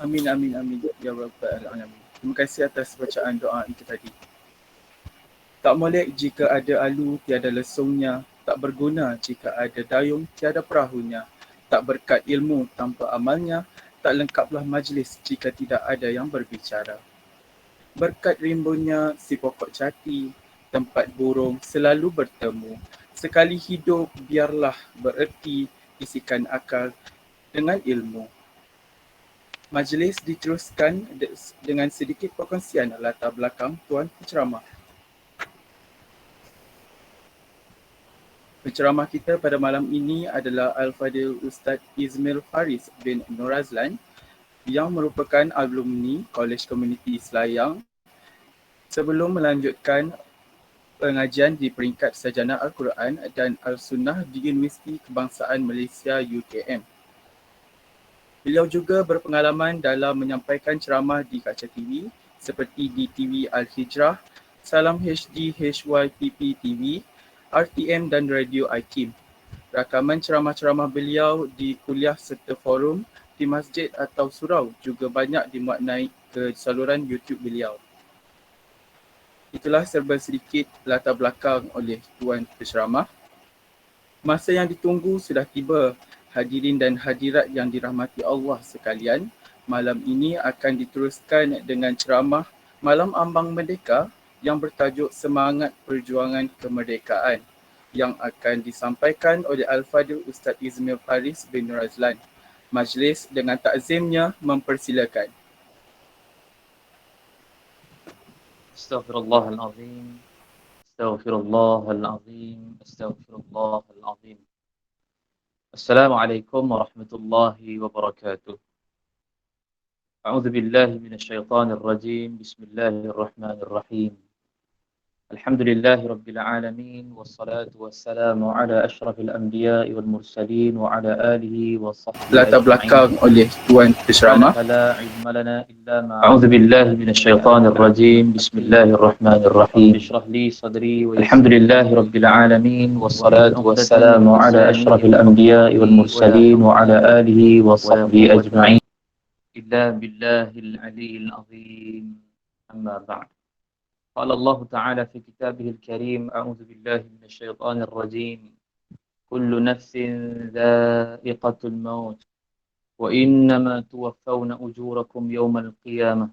Amin, amin, amin. Ya Rabbal Alamin. Terima kasih atas bacaan doa itu tadi. Tak molek jika ada alu tiada lesungnya, tak berguna jika ada dayung tiada perahunya, tak berkat ilmu tanpa amalnya, tak lengkaplah majlis jika tidak ada yang berbicara. Berkat rimbunnya si pokok jati, tempat burung selalu bertemu. Sekali hidup biarlah bererti, isikan akal dengan ilmu. Majlis diteruskan dengan sedikit perkongsian latar belakang Tuan Penceramah. Penceramah kita pada malam ini adalah Al-Fadhil Ustaz Izmil Faris bin Nur Azlan yang merupakan alumni Kolej Komuniti Selayang sebelum melanjutkan pengajian di peringkat Sarjana Al-Quran dan Al-Sunnah di Universiti Kebangsaan Malaysia UKM. Beliau juga berpengalaman dalam menyampaikan ceramah di kaca TV seperti di TV Al-Hijrah, Salam HD HYPP TV, RTM dan Radio IKIM. Rakaman ceramah-ceramah beliau di kuliah serta forum di masjid atau surau juga banyak dimuat naik ke saluran YouTube beliau. Itulah serba sedikit latar belakang oleh Tuan Penceramah. Masa yang ditunggu sudah tiba. Hadirin dan hadirat yang dirahmati Allah sekalian, malam ini akan diteruskan dengan ceramah Malam Ambang Merdeka yang bertajuk Semangat Perjuangan Kemerdekaan yang akan disampaikan oleh Al-Fadhil Ustaz Izmil Faris bin Nur Azlan. Majlis dengan takzimnya mempersilakan. Astaghfirullahalazim. Astaghfirullahalazim. Astaghfirullahalazim. Assalamualaikum warahmatullahi wabarakatuh. A'udzu billahi minasyaitonir rajim. Bismillahirrahmanirrahim. Alhamdulillahi rabbil alamin wassalatu wassalamu ala asyrafil anbiya'i wal mursalin wa ala alihi wa sahbihi. Latar belakang oleh Tuan Penceramah. A'udzu billahi minasyaitonir rajim. Bismillahirrahmanirrahim. Ishrah li sadri wa alhamdulillahi rabbil alamin wassalatu wassalamu ala asyrafil anbiya'i wal mursalin wa ala alihi wa sahbihi ajma'in. Illa billahil aliyyil azim. Amma ba'd. قال الله تعالى في كتابه الكريم أعوذ بالله من الشيطان الرجيم كل نفس ذائقة الموت وإنما توفون أجوركم يوم القيامة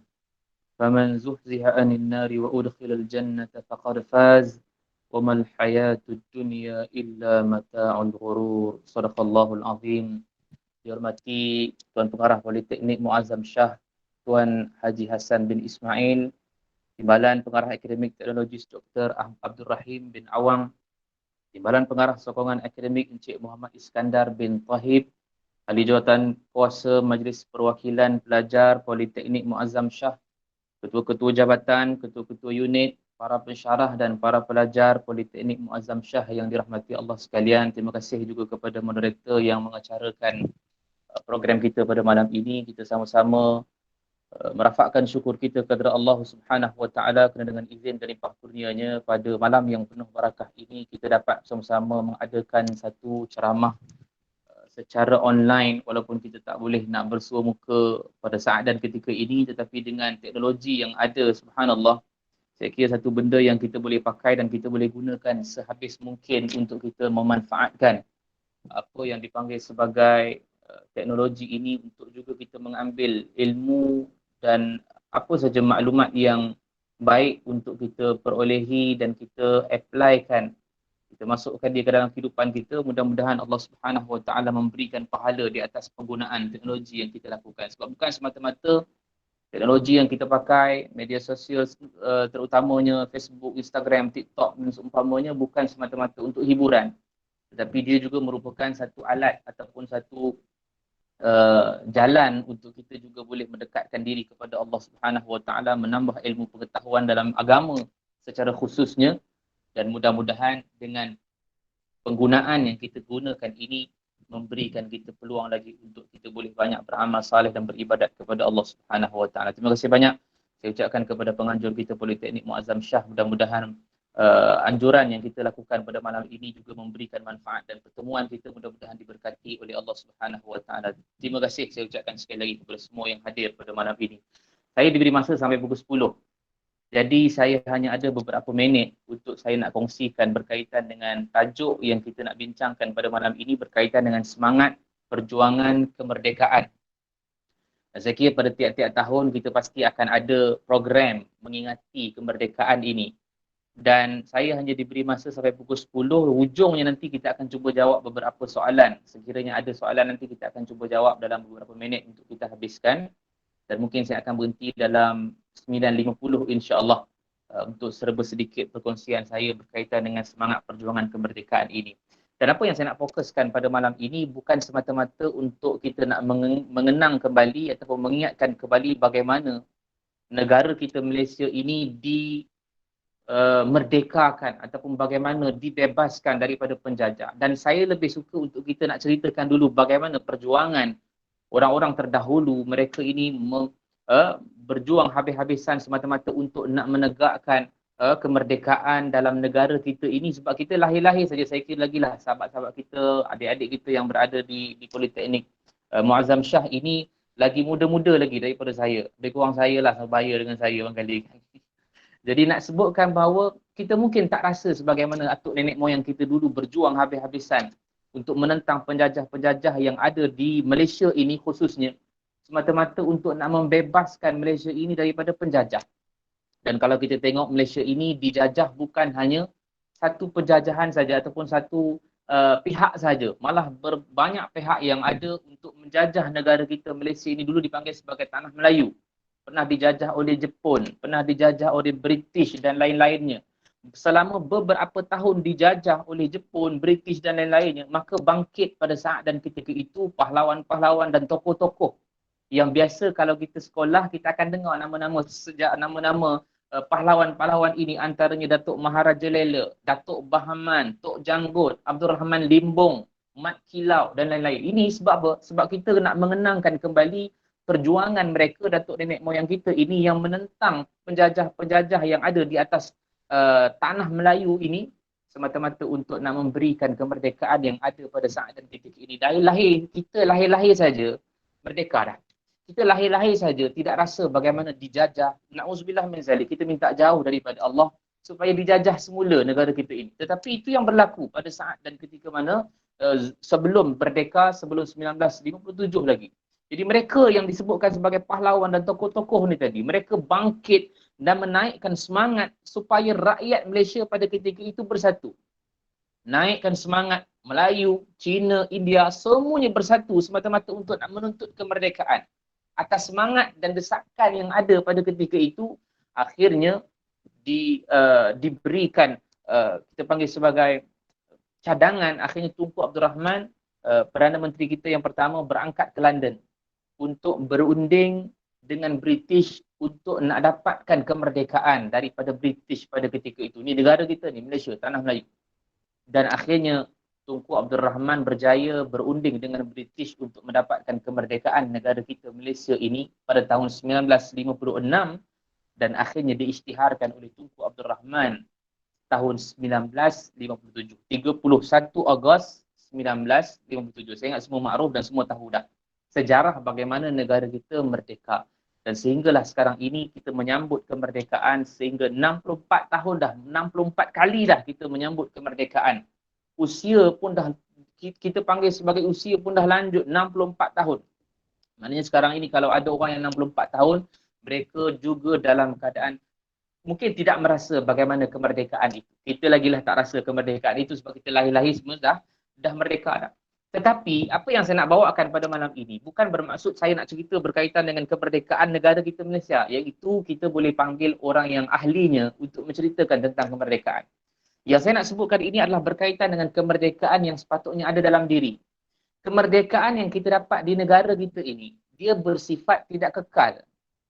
فمن زحزح عن النار وأدخل الجنة فقد فاز وما الحياة الدنيا إلا متاع الغرور صدق الله العظيم. Dihormati Tuan Pengarah Politeknik Muazzam Shah, Tuan Haji Hassan bin Ismail, Timbalan Pengarah Akademik Teknologi Dr. Abdul Rahim bin Awang, Timbalan Pengarah Sokongan Akademik Encik Muhammad Iskandar bin Tahib, Ahli Jawatan Kuasa Majlis Perwakilan Pelajar Politeknik Muazzam Shah, Ketua-Ketua Jabatan, Ketua-Ketua Unit, para pensyarah dan para pelajar Politeknik Muazzam Shah yang dirahmati Allah sekalian. Terima kasih juga kepada moderator yang mengacarakan program kita pada malam ini. Kita sama-sama merafakkan syukur kita kepada Allah Subhanahu Wa Taala kerana dengan izin dan limpah kurnianya pada malam yang penuh barakah ini kita dapat sama-sama mengadakan satu ceramah secara online walaupun kita tak boleh nak bersua muka pada saat dan ketika ini, tetapi dengan teknologi yang ada, subhanallah, saya kira satu benda yang kita boleh pakai dan kita boleh gunakan sehabis mungkin untuk kita memanfaatkan apa yang dipanggil sebagai teknologi ini untuk juga kita mengambil ilmu dan apa saja maklumat yang baik untuk kita perolehi dan kita applykan, kita masukkan dia ke dalam kehidupan kita. Mudah-mudahan Allah Subhanahu Wa Taala memberikan pahala di atas penggunaan teknologi yang kita lakukan. Sebab bukan semata-mata teknologi yang kita pakai, media sosial terutamanya Facebook, Instagram, TikTok dan seumpamanya, bukan semata-mata untuk hiburan, tetapi dia juga merupakan satu alat ataupun satu jalan untuk kita juga boleh mendekatkan diri kepada Allah Subhanahu Wa Taala, menambah ilmu pengetahuan dalam agama secara khususnya, dan mudah-mudahan dengan penggunaan yang kita gunakan ini memberikan kita peluang lagi untuk kita boleh banyak beramal saleh dan beribadat kepada Allah Subhanahu Wa Taala. Terima kasih banyak saya ucapkan kepada penganjur kita Politeknik Muazzam Shah. Mudah-mudahan anjuran yang kita lakukan pada malam ini juga memberikan manfaat dan pertemuan kita mudah-mudahan diberkati oleh Allah Subhanahu Wa Taala. Terima kasih saya ucapkan sekali lagi kepada semua yang hadir pada malam ini. Saya diberi masa sampai pukul 10. Jadi saya hanya ada beberapa minit untuk saya nak kongsikan berkaitan dengan tajuk yang kita nak bincangkan pada malam ini berkaitan dengan semangat perjuangan kemerdekaan. Saya kira pada tiap-tiap tahun kita pasti akan ada program mengingati kemerdekaan ini. Dan saya hanya diberi masa sampai pukul 10, hujungnya nanti kita akan cuba jawab beberapa soalan. Sekiranya ada soalan nanti kita akan cuba jawab dalam beberapa minit untuk kita habiskan. Dan mungkin saya akan berhenti dalam 9.50 insya-Allah untuk serba sedikit perkongsian saya berkaitan dengan semangat perjuangan kemerdekaan ini. Dan apa yang saya nak fokuskan pada malam ini bukan semata-mata untuk kita nak mengenang kembali ataupun mengingatkan kembali bagaimana negara kita Malaysia ini merdekakan ataupun bagaimana dibebaskan daripada penjajah. Dan saya lebih suka untuk kita nak ceritakan dulu bagaimana perjuangan orang-orang terdahulu, mereka ini berjuang habis-habisan semata-mata untuk nak menegakkan kemerdekaan dalam negara kita ini. Sebab kita lahir-lahir saja, saya kira lagi lah sahabat-sahabat kita, adik-adik kita yang berada di Politeknik Muazzam Shah ini lagi muda-muda lagi daripada saya. Lebih kurang saya lah sebaya dengan saya barangkali. Jadi nak sebutkan bahawa kita mungkin tak rasa sebagaimana atuk nenek moyang kita dulu berjuang habis-habisan untuk menentang penjajah-penjajah yang ada di Malaysia ini khususnya, semata-mata untuk nak membebaskan Malaysia ini daripada penjajah. Dan kalau kita tengok Malaysia ini dijajah bukan hanya satu penjajahan saja ataupun satu pihak saja, malah berbanyak pihak yang ada untuk menjajah negara kita Malaysia ini. Dulu dipanggil sebagai Tanah Melayu. Pernah dijajah oleh Jepun, pernah dijajah oleh British dan lain-lainnya. Selama beberapa tahun dijajah oleh Jepun, British dan lain-lainnya, maka bangkit pada saat dan ketika itu pahlawan-pahlawan dan tokoh-tokoh yang biasa kalau kita sekolah kita akan dengar nama-nama pahlawan-pahlawan ini, antaranya Datuk Maharaja Lela, Datuk Bahaman, Tok Janggut, Abdul Rahman Limbong, Mat Kilau dan lain-lain. Ini sebab apa? Sebab kita nak mengenangkan kembali perjuangan mereka, datuk nenek moyang kita ini yang menentang penjajah-penjajah yang ada di atas tanah Melayu ini, semata-mata untuk nak memberikan kemerdekaan yang ada pada saat dan ketika ini. Kita lahir-lahir saja merdeka dah. Kita lahir-lahir saja tidak rasa bagaimana dijajah. Na'udzubillah min zalik. Kita minta jauh daripada Allah supaya dijajah semula negara kita ini. Tetapi itu yang berlaku pada saat dan ketika mana sebelum merdeka, sebelum 1957 lagi. Jadi mereka yang disebutkan sebagai pahlawan dan tokoh-tokoh ni tadi, mereka bangkit dan menaikkan semangat supaya rakyat Malaysia pada ketika itu bersatu. Naikkan semangat Melayu, Cina, India, semuanya bersatu semata-mata untuk nak menuntut kemerdekaan. Atas semangat dan desakan yang ada pada ketika itu, akhirnya diberikan, kita panggil sebagai cadangan, akhirnya Tunku Abdul Rahman, Perdana Menteri kita yang pertama, berangkat ke London untuk berunding dengan British untuk nak dapatkan kemerdekaan daripada British pada ketika itu. Ini negara kita ni, Malaysia, Tanah Melayu. Dan akhirnya Tunku Abdul Rahman berjaya berunding dengan British untuk mendapatkan kemerdekaan negara kita Malaysia ini pada tahun 1956 dan akhirnya diisytiharkan oleh Tunku Abdul Rahman tahun 1957. 31 Ogos 1957. Saya ingat semua makruf dan semua tahu dah sejarah bagaimana negara kita merdeka. Dan sehinggalah sekarang ini kita menyambut kemerdekaan sehingga 64 tahun dah, 64 kali dah kita menyambut kemerdekaan. Usia pun dah, kita panggil sebagai usia pun dah lanjut, 64 tahun. Maknanya sekarang ini kalau ada orang yang 64 tahun, mereka juga dalam keadaan mungkin tidak merasa bagaimana kemerdekaan itu. Kita lagilah tak rasa kemerdekaan itu sebab kita lahir-lahir semua dah merdeka dah. Tetapi apa yang saya nak bawakan pada malam ini bukan bermaksud saya nak cerita berkaitan dengan kemerdekaan negara kita Malaysia, iaitu kita boleh panggil orang yang ahlinya untuk menceritakan tentang kemerdekaan. Yang saya nak sebutkan ini adalah berkaitan dengan kemerdekaan yang sepatutnya ada dalam diri. Kemerdekaan yang kita dapat di negara kita ini, dia bersifat tidak kekal.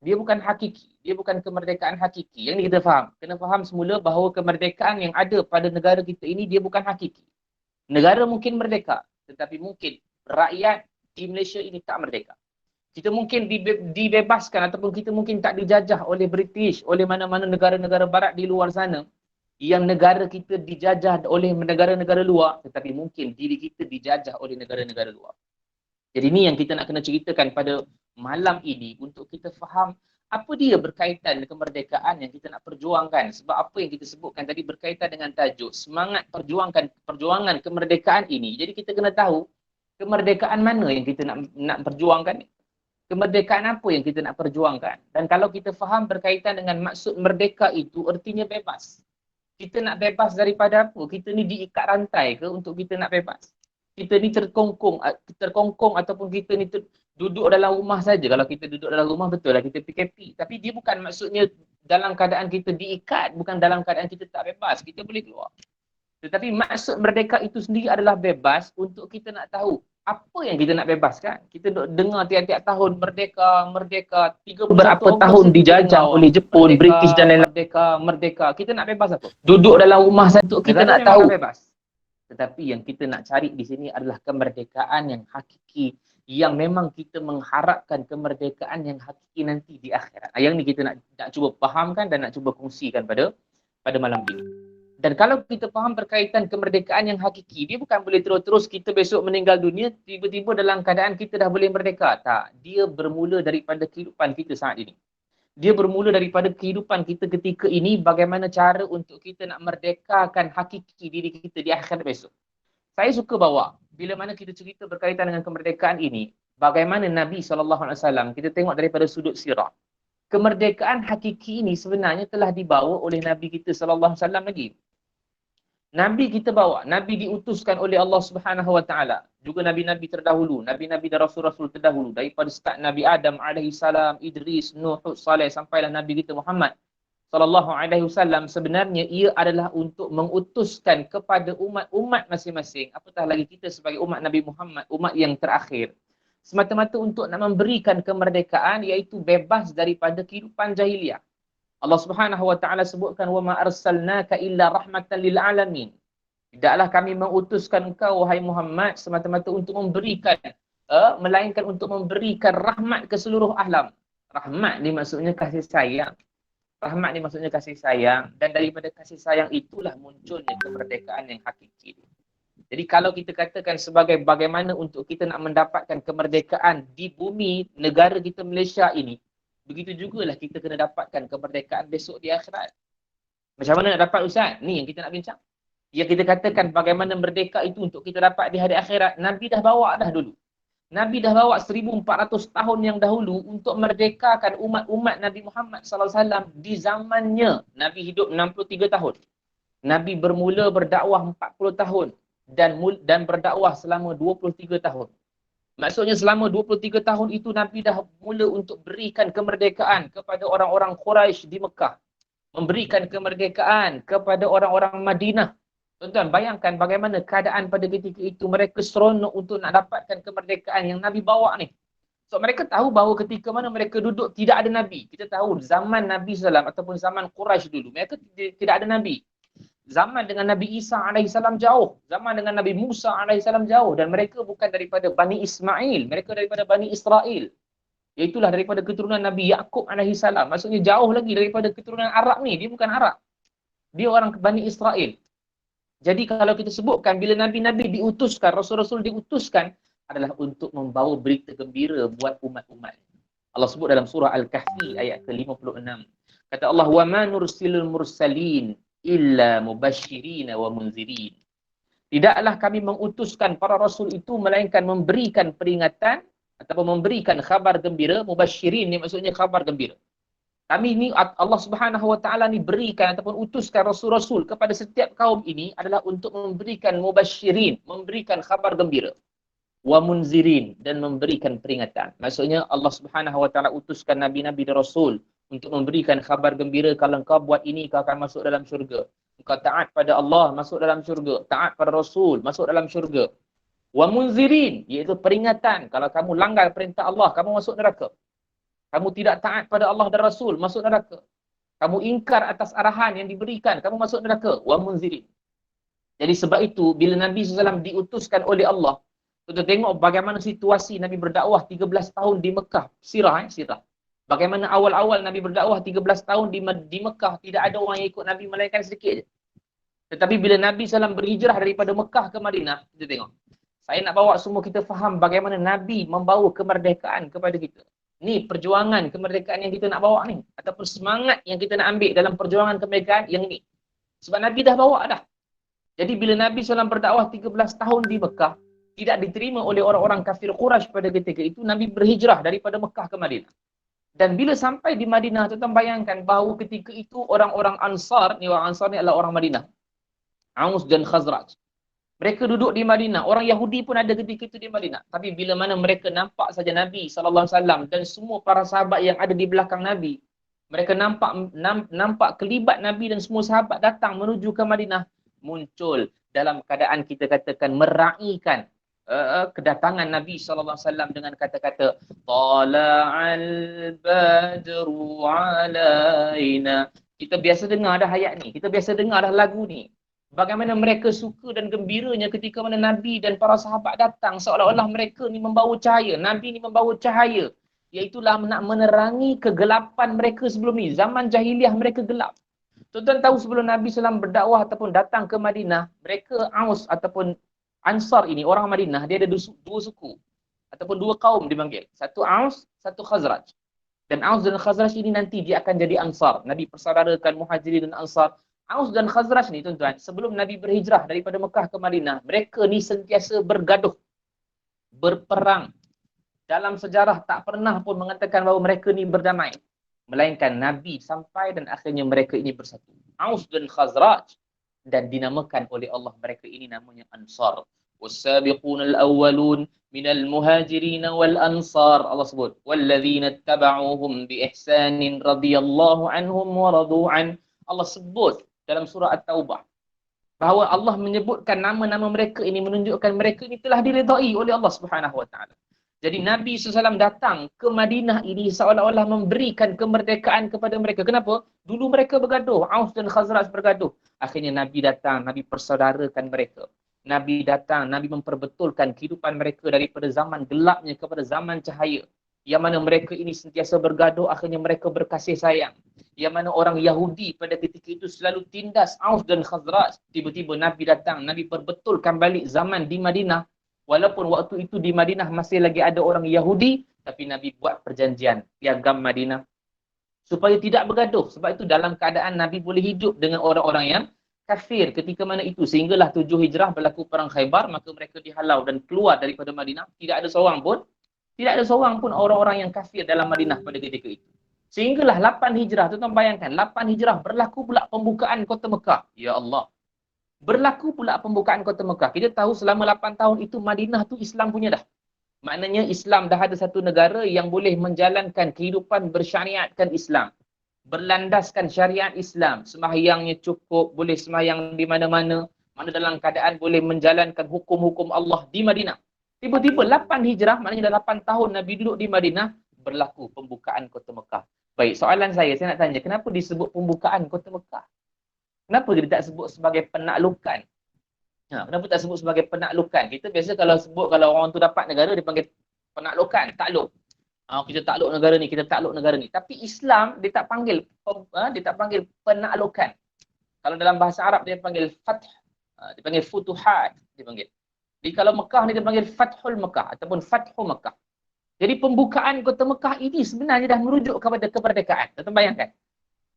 Dia bukan hakiki, dia bukan kemerdekaan hakiki. Yang kita faham, kena faham semula bahawa kemerdekaan yang ada pada negara kita ini dia bukan hakiki. Negara mungkin merdeka, tetapi mungkin rakyat di Malaysia ini tak merdeka. Kita mungkin dibebaskan ataupun kita mungkin tak dijajah oleh British, oleh mana-mana negara-negara barat di luar sana yang negara kita dijajah oleh negara-negara luar, tetapi mungkin diri kita dijajah oleh negara-negara luar. Jadi ini yang kita nak kena ceritakan pada malam ini untuk kita faham apa dia berkaitan dengan kemerdekaan yang kita nak perjuangkan. Sebab apa yang kita sebutkan tadi berkaitan dengan tajuk semangat perjuangan kemerdekaan ini. Jadi kita kena tahu kemerdekaan mana yang kita nak perjuangkan. Kemerdekaan apa yang kita nak perjuangkan. Dan kalau kita faham berkaitan dengan maksud merdeka itu, artinya bebas. Kita nak bebas daripada apa? Kita ni diikat rantai ke untuk kita nak bebas? Kita ni terkongkong ataupun kita ni duduk dalam rumah saja. Kalau kita duduk dalam rumah, betul lah kita PKP. Tapi dia bukan maksudnya dalam keadaan kita diikat, bukan dalam keadaan kita tak bebas. Kita boleh keluar. Tetapi maksud merdeka itu sendiri adalah bebas untuk kita nak tahu apa yang kita nak bebaskan. Kita dengar tiap-tiap tahun merdeka, 31 berapa tahun dijajah oleh Jepun, British dan lain-lain. Merdeka. Kita nak bebas apa? Duduk dalam rumah satu kita nak tahu bebas. Tetapi yang kita nak cari di sini adalah kemerdekaan yang hakiki, yang memang kita mengharapkan kemerdekaan yang hakiki nanti di akhirat. Yang ni kita nak cuba fahamkan dan nak cuba kongsikan pada malam ini. Dan kalau kita faham berkaitan kemerdekaan yang hakiki, dia bukan boleh terus-terus kita besok meninggal dunia, tiba-tiba dalam keadaan kita dah boleh merdeka. Tak. Dia bermula daripada kehidupan kita saat ini. Dia bermula daripada kehidupan kita ketika ini, bagaimana cara untuk kita nak merdekakan hakiki diri kita di akhirat besok. Saya suka bawa, bila mana kita cerita berkaitan dengan kemerdekaan ini, bagaimana Nabi SAW, kita tengok daripada sudut sirah. Kemerdekaan hakiki ini sebenarnya telah dibawa oleh Nabi kita SAW lagi. Nabi kita bawa, Nabi diutuskan oleh Allah Subhanahu Wa Taala. Juga nabi-nabi terdahulu, nabi-nabi dan rasul-rasul terdahulu daripada start Nabi Adam alaihi salam, Idris, Nuh, Saleh sampailah Nabi kita Muhammad sallallahu alaihi wasallam, sebenarnya ia adalah untuk mengutuskan kepada umat-umat masing-masing, apatah lagi kita sebagai umat Nabi Muhammad, umat yang terakhir, semata-mata untuk nak memberikan kemerdekaan, iaitu bebas daripada kehidupan jahiliah. Allah Subhanahu Wa Taala sebutkan, wa ma arsalnaka illa rahmatan lil alamin. Tidaklah kami mengutuskan engkau wahai Muhammad semata-mata untuk memberikan melainkan untuk memberikan rahmat ke seluruh alam. Rahmat ni maksudnya kasih sayang. Rahmat ni maksudnya kasih sayang, dan daripada kasih sayang itulah munculnya kemerdekaan yang hakiki. Jadi kalau kita katakan sebagai bagaimana untuk kita nak mendapatkan kemerdekaan di bumi negara kita Malaysia ini, begitu jugalah kita kena dapatkan kemerdekaan besok di akhirat. Macam mana nak dapat, Ustaz? Ni yang kita nak bincang. Yang kita katakan bagaimana merdeka itu untuk kita dapat di hari akhirat, Nabi dah bawa dah dulu. Nabi dah bawa 1400 tahun yang dahulu untuk merdekakan umat-umat Nabi Muhammad SAW di zamannya. Nabi hidup 63 tahun. Nabi bermula berdakwah 40 tahun dan berdakwah selama 23 tahun. Maksudnya selama 23 tahun itu Nabi dah mula untuk berikan kemerdekaan kepada orang-orang Quraisy di Mekah. Memberikan kemerdekaan kepada orang-orang Madinah. Tuan-tuan, bayangkan bagaimana keadaan pada ketika itu. Mereka seronok untuk nak dapatkan kemerdekaan yang Nabi bawa ni. So mereka tahu bahawa ketika mana mereka duduk tidak ada Nabi. Kita tahu zaman Nabi SAW ataupun zaman Quraisy dulu, mereka tidak ada Nabi. Zaman dengan Nabi Isa AS jauh. Zaman dengan Nabi Musa AS jauh. Dan mereka bukan daripada Bani Ismail. Mereka daripada Bani Israel. Iaitulah daripada keturunan Nabi Yaqub AS. Maksudnya jauh lagi daripada keturunan Arab ni. Dia bukan Arab. Dia orang Bani Israel. Jadi kalau kita sebutkan bila Nabi-Nabi diutuskan, Rasul-Rasul diutuskan adalah untuk membawa berita gembira buat umat-umat. Allah sebut dalam surah Al-Kahfi ayat ke-56. Kata Allah, wa ma nursilul mursalin illa mubasyirin wa munzirin. Tidaklah kami mengutuskan para rasul itu melainkan memberikan peringatan ataupun memberikan khabar gembira. Mubasyirin ni maksudnya khabar gembira. Kami ni Allah Subhanahu Wa Taala ni berikan ataupun utuskan rasul-rasul kepada setiap kaum ini adalah untuk memberikan mubasyirin, memberikan khabar gembira, wa munzirin, dan memberikan peringatan. Maksudnya Allah Subhanahu Wa Taala utuskan nabi-nabi dan rasul untuk memberikan khabar gembira, kalau engkau buat ini kau akan masuk dalam syurga. Engkau taat pada Allah, masuk dalam syurga. Taat pada Rasul, masuk dalam syurga. Wa munzirin, iaitu peringatan. Kalau kamu langgar perintah Allah, kamu masuk neraka. Kamu tidak taat pada Allah dan Rasul, masuk neraka. Kamu ingkar atas arahan yang diberikan, kamu masuk neraka. Wa munzirin. Jadi sebab itu, bila Nabi SAW diutuskan oleh Allah, kita tengok bagaimana situasi Nabi berdakwah 13 tahun di Mekah. Sirah. Bagaimana awal-awal Nabi berdakwah 13 tahun di Mekah, tidak ada orang yang ikut Nabi melainkan sedikit je. Tetapi bila Nabi SAW berhijrah daripada Mekah ke Madinah, kita tengok. Saya nak bawa semua kita faham bagaimana Nabi membawa kemerdekaan kepada kita. Ni perjuangan kemerdekaan yang kita nak bawa ni. Ataupun semangat yang kita nak ambil dalam perjuangan kemerdekaan yang ni. Sebab Nabi dah bawa dah. Jadi bila Nabi SAW berdakwah 13 tahun di Mekah, tidak diterima oleh orang-orang kafir Quraisy pada ketika itu, Nabi berhijrah daripada Mekah ke Madinah. Dan bila sampai di Madinah, tuan-tuan bayangkan bahawa ketika itu orang-orang Ansar, ni orang Ansar ni adalah orang Madinah. Aus dan Khazraj. Mereka duduk di Madinah. Orang Yahudi pun ada ketika itu di Madinah. Tapi bila mana mereka nampak saja Nabi SAW dan semua para sahabat yang ada di belakang Nabi, mereka nampak kelibat Nabi dan semua sahabat datang menuju ke Madinah, muncul dalam keadaan kita katakan meraihkan kedatangan Nabi SAW dengan kata-kata Tala'al badru alaina. Kita biasa dengar dah ayat ni. Kita biasa dengar dah lagu ni. Bagaimana mereka suka dan gembiranya ketika mana Nabi dan para sahabat datang, seolah-olah mereka ni membawa cahaya. Nabi ni membawa cahaya. Iaitulah nak menerangi kegelapan mereka sebelum ni. Zaman jahiliah mereka gelap. Tuan-tuan tahu sebelum Nabi SAW berdakwah ataupun datang ke Madinah, mereka Aus ataupun Ansar ini, orang Madinah, dia ada dua suku. Ataupun dua kaum dipanggil. Satu Aus, satu Khazraj. Dan Aus dan Khazraj ini nanti dia akan jadi Ansar. Nabi persaudarakan Muhajirin dan Ansar. Aus dan Khazraj ni tuan-tuan, sebelum Nabi berhijrah daripada Mekah ke Madinah, mereka ni sentiasa bergaduh, berperang. Dalam sejarah tak pernah pun mengatakan bahawa mereka ni berdamai. Melainkan Nabi sampai dan akhirnya mereka ini bersatu. Aus dan Khazraj. Dan dinamakan oleh Allah mereka ini namanya Ansar. Was-sabiqunal awwalun minal muhajirin wal ansar. Allah sebut. Walladzina ittaba'uuhum bi ihsanin radhiyallahu anhum wa radu an. Allah sebut dalam surah At-Taubah bahawa Allah menyebutkan nama-nama mereka ini menunjukkan mereka ini telah diridai oleh Allah Subhanahu wa taala. Jadi Nabi SAW datang ke Madinah ini seolah-olah memberikan kemerdekaan kepada mereka. Kenapa? Dulu mereka bergaduh, Aus dan Khazraj bergaduh. Akhirnya Nabi datang, Nabi persaudarakan mereka. Nabi datang, Nabi memperbetulkan kehidupan mereka daripada zaman gelapnya kepada zaman cahaya. Yang mana mereka ini sentiasa bergaduh, akhirnya mereka berkasih sayang. Yang mana orang Yahudi pada ketika itu selalu tindas Aus dan Khazraj. Tiba-tiba Nabi datang, Nabi perbetulkan balik zaman di Madinah. Walaupun waktu itu di Madinah masih lagi ada orang Yahudi, tapi Nabi buat perjanjian, piagam Madinah, supaya tidak bergaduh. Sebab itu dalam keadaan Nabi boleh hidup dengan orang-orang yang kafir ketika mana itu. Sehinggalah 7 hijrah berlaku perang Khaybar, maka mereka dihalau dan keluar daripada Madinah. Tidak ada seorang pun orang-orang yang kafir dalam Madinah pada ketika itu. Sehinggalah 8 hijrah, tuan-tuan bayangkan, 8 hijrah berlaku pula pembukaan kota Mekah. Ya Allah. Berlaku pula pembukaan kota Mekah. Kita tahu selama 8 tahun itu Madinah tu Islam punya dah. Maknanya Islam dah ada satu negara yang boleh menjalankan kehidupan bersyariatkan Islam. Berlandaskan syariat Islam. Sembahyangnya cukup, boleh sembahyang di mana-mana. Mana dalam keadaan boleh menjalankan hukum-hukum Allah di Madinah. Tiba-tiba 8 hijrah, maknanya dah 8 tahun Nabi duduk di Madinah, berlaku pembukaan kota Mekah. Baik, soalan saya nak tanya, kenapa disebut pembukaan kota Mekah? Kenapa dia tak sebut sebagai penaklukan? Kenapa tak sebut sebagai penaklukan? Kita biasa kalau orang tu dapat negara, dia panggil penaklukan, takluk. Kita takluk negara ni, kita takluk negara ni. Tapi Islam, dia tak panggil penaklukan. Kalau dalam bahasa Arab, dia panggil fath. Dia panggil futuhat. Dia panggil. Jadi kalau Mekah ni, dia panggil fathul Mekah ataupun fathu Mekah. Jadi pembukaan kota Mekah ini sebenarnya dah merujuk kepada kemerdekaan. Tuan bayangkan.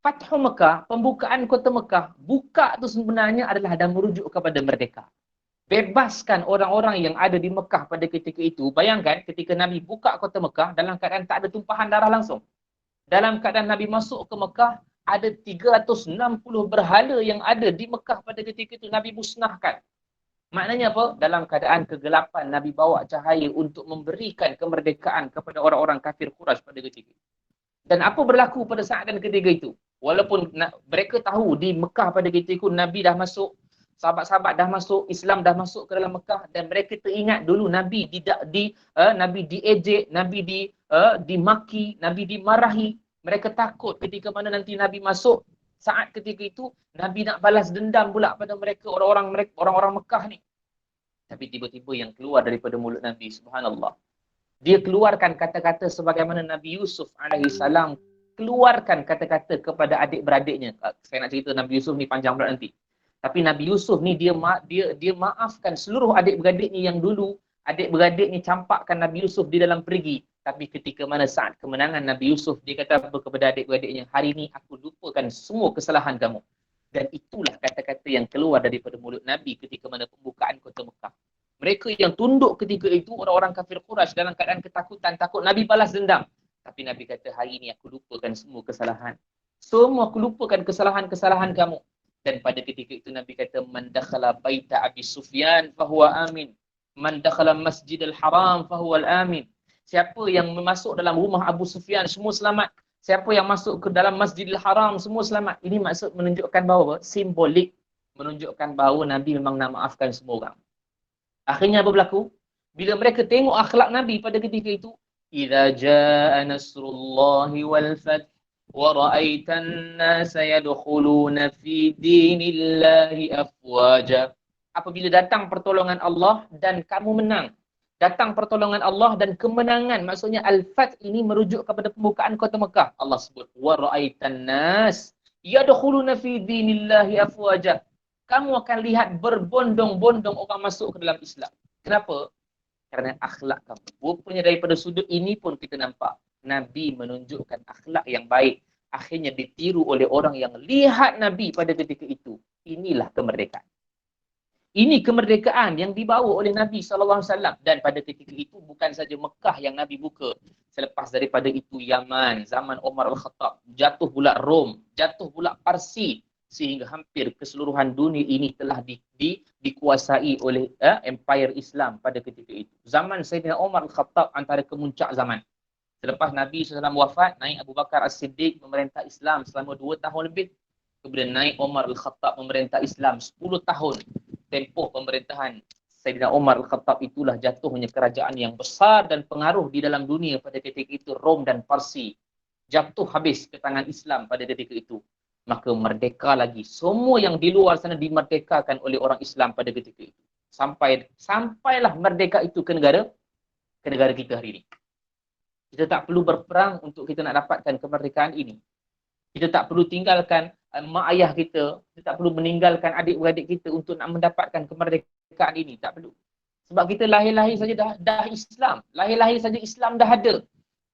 Fathu Mekah, pembukaan kota Mekah, buka tu sebenarnya adalah dah merujuk kepada merdeka. Bebaskan orang-orang yang ada di Mekah pada ketika itu. Bayangkan ketika Nabi buka kota Mekah dalam keadaan tak ada tumpahan darah langsung. Dalam keadaan Nabi masuk ke Mekah, ada 360 berhala yang ada di Mekah pada ketika itu Nabi musnahkan. Maknanya apa? Dalam keadaan kegelapan, Nabi bawa cahaya untuk memberikan kemerdekaan kepada orang-orang kafir Quraisy pada ketika itu. Dan apa berlaku pada saat dan ketika itu? Walaupun mereka tahu di Mekah pada ketika itu Nabi dah masuk, sahabat-sahabat dah masuk, Islam dah masuk ke dalam Mekah, dan mereka teringat dulu Nabi Nabi diejek, Nabi dimaki, Nabi dimarahi. Mereka takut ketika mana nanti Nabi masuk, saat ketika itu Nabi nak balas dendam pula pada mereka, orang-orang Mekah ni. Tapi tiba-tiba yang keluar daripada mulut Nabi, subhanallah, dia keluarkan kata-kata sebagaimana Nabi Yusuf alaihissalam keluarkan kata-kata kepada adik-beradiknya. Saya nak cerita Nabi Yusuf ni panjang pula nanti. Tapi Nabi Yusuf ni dia maafkan seluruh adik-beradiknya yang dulu adik-beradiknya campakkan Nabi Yusuf di dalam perigi. Tapi ketika mana saat kemenangan Nabi Yusuf, dia kata apa kepada adik-beradiknya, hari ini aku lupakan semua kesalahan kamu. Dan itulah kata-kata yang keluar daripada mulut Nabi ketika mana pembukaan kota Mekah. Mereka yang tunduk ketika itu orang-orang kafir Quraisy dalam keadaan ketakutan, takut Nabi balas dendam. Tapi Nabi kata, hari ini aku lupakan semua kesalahan. Semua aku lupakan kesalahan-kesalahan kamu. Dan pada ketika itu Nabi kata, man dakhala baita Abi Sufyan fahuwa amin. Man dakhala Masjidil Haram fahuwa al-amin. Siapa yang masuk dalam rumah Abu Sufyan, semua selamat. Siapa yang masuk ke dalam Masjidil Haram, semua selamat. Ini maksud menunjukkan bahawa, simbolik menunjukkan bahawa Nabi memang nak maafkan semua orang. Akhirnya apa berlaku? Bila mereka tengok akhlak Nabi pada ketika itu, idza jaa nasrullahi wal fath wa ra'aitan nasa yadkhuluna fi dinillahi afwaja. Apabila datang pertolongan Allah dan kamu menang. Datang pertolongan Allah dan kemenangan. Maksudnya al-fath ini merujuk kepada pembukaan kota Mekah. Allah sebut wa ra'aitan nas yadkhuluna fi dinillahi afwaja. Kamu akan lihat berbondong-bondong orang masuk ke dalam Islam. Kenapa? Kerana akhlak kamu. Rupanya daripada sudut ini pun kita nampak Nabi menunjukkan akhlak yang baik. Akhirnya ditiru oleh orang yang lihat Nabi pada ketika itu. Inilah kemerdekaan. Ini kemerdekaan yang dibawa oleh Nabi SAW. Dan pada ketika itu bukan saja Mekah yang Nabi buka. Selepas daripada itu Yaman, zaman Umar Al-Khattab. Jatuh pula Rom, jatuh pula Parsi. Sehingga hampir keseluruhan dunia ini telah dikuasai oleh Empire Islam pada ketika itu. Zaman Sayyidina Umar Al-Khattab antara kemuncak zaman. Selepas Nabi SAW wafat, naik Abu Bakar As-Siddiq memerintah Islam selama 2 tahun lebih. Kemudian naik Umar Al-Khattab memerintah Islam 10 tahun. Tempoh pemerintahan Sayyidina Umar Al-Khattab itulah jatuhnya kerajaan yang besar dan pengaruh di dalam dunia pada ketika itu. Rom dan Parsi jatuh habis ke tangan Islam pada ketika itu. Maka merdeka lagi. Semua yang di luar sana dimerdekakan oleh orang Islam pada ketika itu. Sampailah merdeka itu ke negara kita hari ini. Kita tak perlu berperang untuk kita nak dapatkan kemerdekaan ini. Kita tak perlu tinggalkan mak ayah kita tak perlu meninggalkan adik-beradik kita untuk nak mendapatkan kemerdekaan ini. Tak perlu. Sebab kita lahir-lahir saja dah Islam. Lahir-lahir saja Islam dah ada.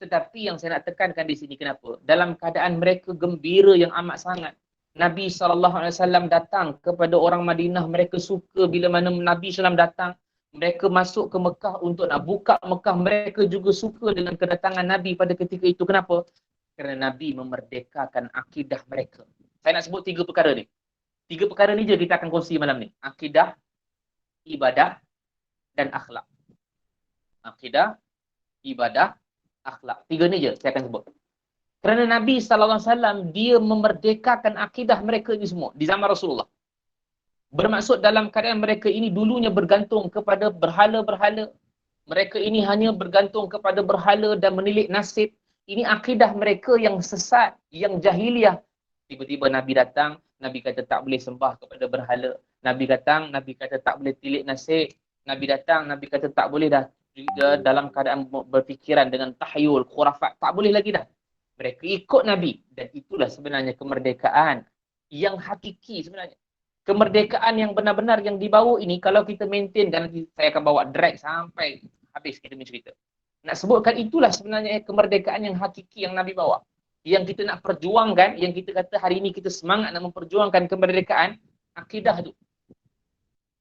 Tetapi yang saya nak tekankan di sini kenapa? Dalam keadaan mereka gembira yang amat sangat. Nabi SAW datang kepada orang Madinah. Mereka suka bila mana Nabi SAW datang. Mereka masuk ke Mekah untuk nak buka Mekah. Mereka juga suka dengan kedatangan Nabi pada ketika itu. Kenapa? Kerana Nabi memerdekakan akidah mereka. Saya nak sebut 3 perkara ni. 3 perkara ni je kita akan kongsi malam ni. Akidah, ibadah dan akhlak. Akidah, ibadah, akhlak. 3 ni je saya akan sebut. Kerana Nabi SAW dia memerdekakan akidah mereka ni semua di zaman Rasulullah. Bermaksud dalam keadaan mereka ini dulunya bergantung kepada berhala-berhala. Mereka ini hanya bergantung kepada berhala dan menilik nasib. Ini akidah mereka yang sesat, yang jahiliah. Tiba-tiba Nabi datang, Nabi kata tak boleh sembah kepada berhala. Nabi datang, Nabi kata tak boleh tilik nasib. Nabi datang, Nabi kata tak boleh dah dalam keadaan berfikiran dengan tahyul, khurafat. Tak boleh lagi dah. Mereka ikut Nabi. Dan itulah sebenarnya kemerdekaan yang hakiki sebenarnya. Kemerdekaan yang benar-benar yang dibawa ini, kalau kita maintain, dan nanti saya akan bawa drag sampai habis kita mencerita. Nak sebutkan itulah sebenarnya kemerdekaan yang hakiki yang Nabi bawa. Yang kita nak perjuangkan, yang kita kata hari ini kita semangat nak memperjuangkan kemerdekaan, akidah tu.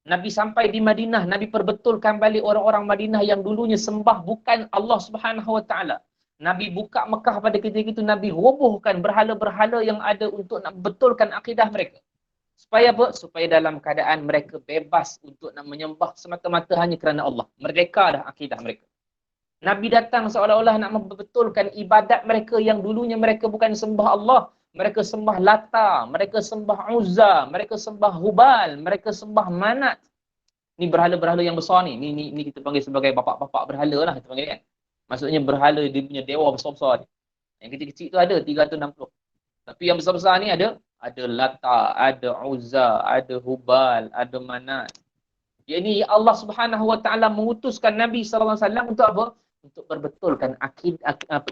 Nabi sampai di Madinah, Nabi perbetulkan balik orang-orang Madinah yang dulunya sembah bukan Allah Subhanahu Wa Taala. Nabi buka Mekah pada ketika itu, Nabi robohkan berhala-berhala yang ada untuk nak betulkan akidah mereka. Supaya apa? Supaya dalam keadaan mereka bebas untuk nak menyembah semata-mata hanya kerana Allah. Merdeka dah akidah mereka. Nabi datang seolah-olah nak membetulkan ibadat mereka yang dulunya mereka bukan sembah Allah. Mereka sembah Lata, mereka sembah Uzza, mereka sembah Hubal, mereka sembah Manat. Ni berhala-berhala yang besar ni. Ni kita panggil sebagai bapak-bapak berhala lah kita panggil kan. Maksudnya berhala dia punya dewa besar-besar ni. Yang kecil-kecil tu ada 360. Tapi yang besar-besar ni ada Lata, ada Uzza, ada Hubal, ada Manat. Jadi Allah Subhanahu Wa Taala mengutuskan Nabi SAW untuk apa? Untuk berbetulkan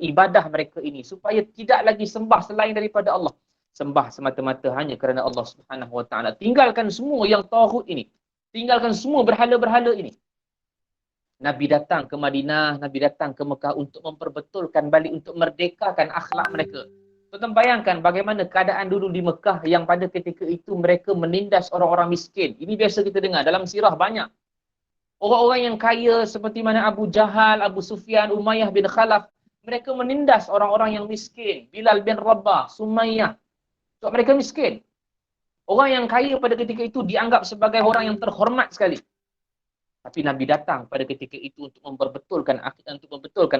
ibadah mereka ini supaya tidak lagi sembah selain daripada Allah. sembah semata-mata hanya kerana Allah Subhanahu Wa Taala. Tinggalkan semua yang tauhid ini. Tinggalkan semua berhala-berhala ini. Nabi datang ke Madinah, Nabi datang ke Mekah untuk memperbetulkan balik, untuk merdekakan akhlak mereka. Tuan bayangkan bagaimana keadaan dulu di Mekah yang pada ketika itu mereka menindas orang-orang miskin. Ini biasa kita dengar dalam sirah banyak. Orang-orang yang kaya seperti mana Abu Jahal, Abu Sufyan, Umayyah bin Khalaf, mereka menindas orang-orang yang miskin. Bilal bin Rabah, Sumayyah. Sebab mereka miskin. Orang yang kaya pada ketika itu dianggap sebagai orang yang terhormat sekali. Tapi Nabi datang pada ketika itu untuk membetulkan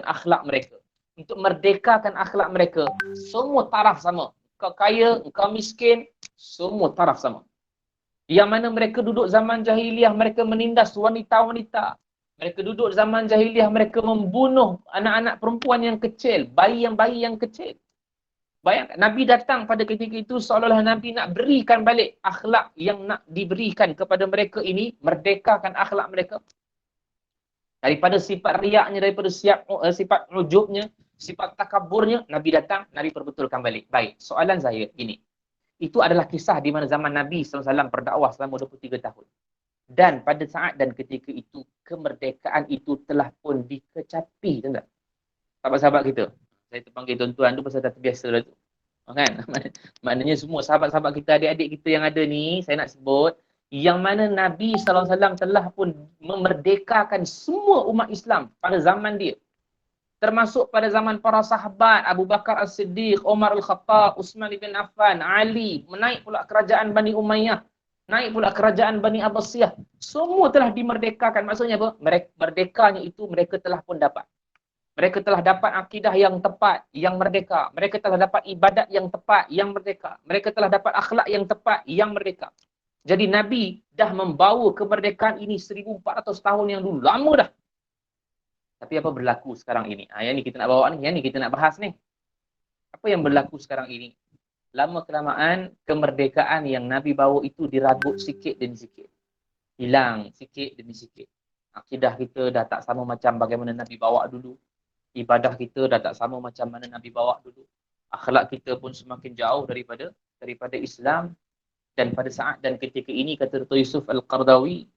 akhlak mereka. Untuk merdekakan akhlak mereka. Semua taraf sama. Kau kaya, kau miskin, semua taraf sama. Yang mana mereka duduk zaman jahiliah, mereka menindas wanita-wanita. Mereka duduk zaman jahiliah, mereka membunuh anak-anak perempuan yang kecil, bayi yang kecil. Bayangkan, Nabi datang pada ketika itu seolah-olah Nabi nak berikan balik akhlak yang nak diberikan kepada mereka ini, merdekakan akhlak mereka. Daripada sifat riaknya, daripada sifat ujubnya, sifat takaburnya, Nabi datang, Nabi perbetulkan balik. Baik, soalan saya ini. Itu adalah kisah di mana zaman Nabi SAW berdakwah selama 23 tahun. Dan pada saat dan ketika itu, kemerdekaan itu telah pun dikecapi. Tentang sahabat-sahabat kita. Saya terpanggil tuan-tuan tu pasal dah terbiasa dah tu. Kan? Maknanya semua sahabat-sahabat kita, adik-adik kita yang ada ni, saya nak sebut, yang mana Nabi SAW telah pun memerdekakan semua umat Islam pada zaman dia. Termasuk pada zaman para sahabat, Abu Bakar As-Siddiq, Umar Al-Khattab, Uthman ibn Affan, Ali, menaik pula kerajaan Bani Umayyah, naik pula kerajaan Bani Abbasiyah. Semua telah dimerdekakan. Maksudnya apa? Merdekanya itu mereka telah pun dapat. Mereka telah dapat akidah yang tepat, yang merdeka. Mereka telah dapat ibadat yang tepat, yang merdeka. Mereka telah dapat akhlak yang tepat, yang merdeka. Jadi Nabi dah membawa kemerdekaan ini 1400 tahun yang dulu. Lama dah. Tapi apa berlaku sekarang ini? Yang ni kita nak bawa ni, yang ni kita nak bahas ni. Apa yang berlaku sekarang ini? Lama-kelamaan kemerdekaan yang Nabi bawa itu diragut sikit demi sikit. Hilang sikit demi sikit. Akidah kita dah tak sama macam bagaimana Nabi bawa dulu. Ibadah kita dah tak sama macam mana Nabi bawa dulu. Akhlak kita pun semakin jauh daripada Islam. Dan pada saat dan ketika ini, kata Dr. Yusuf Al-Qardawi,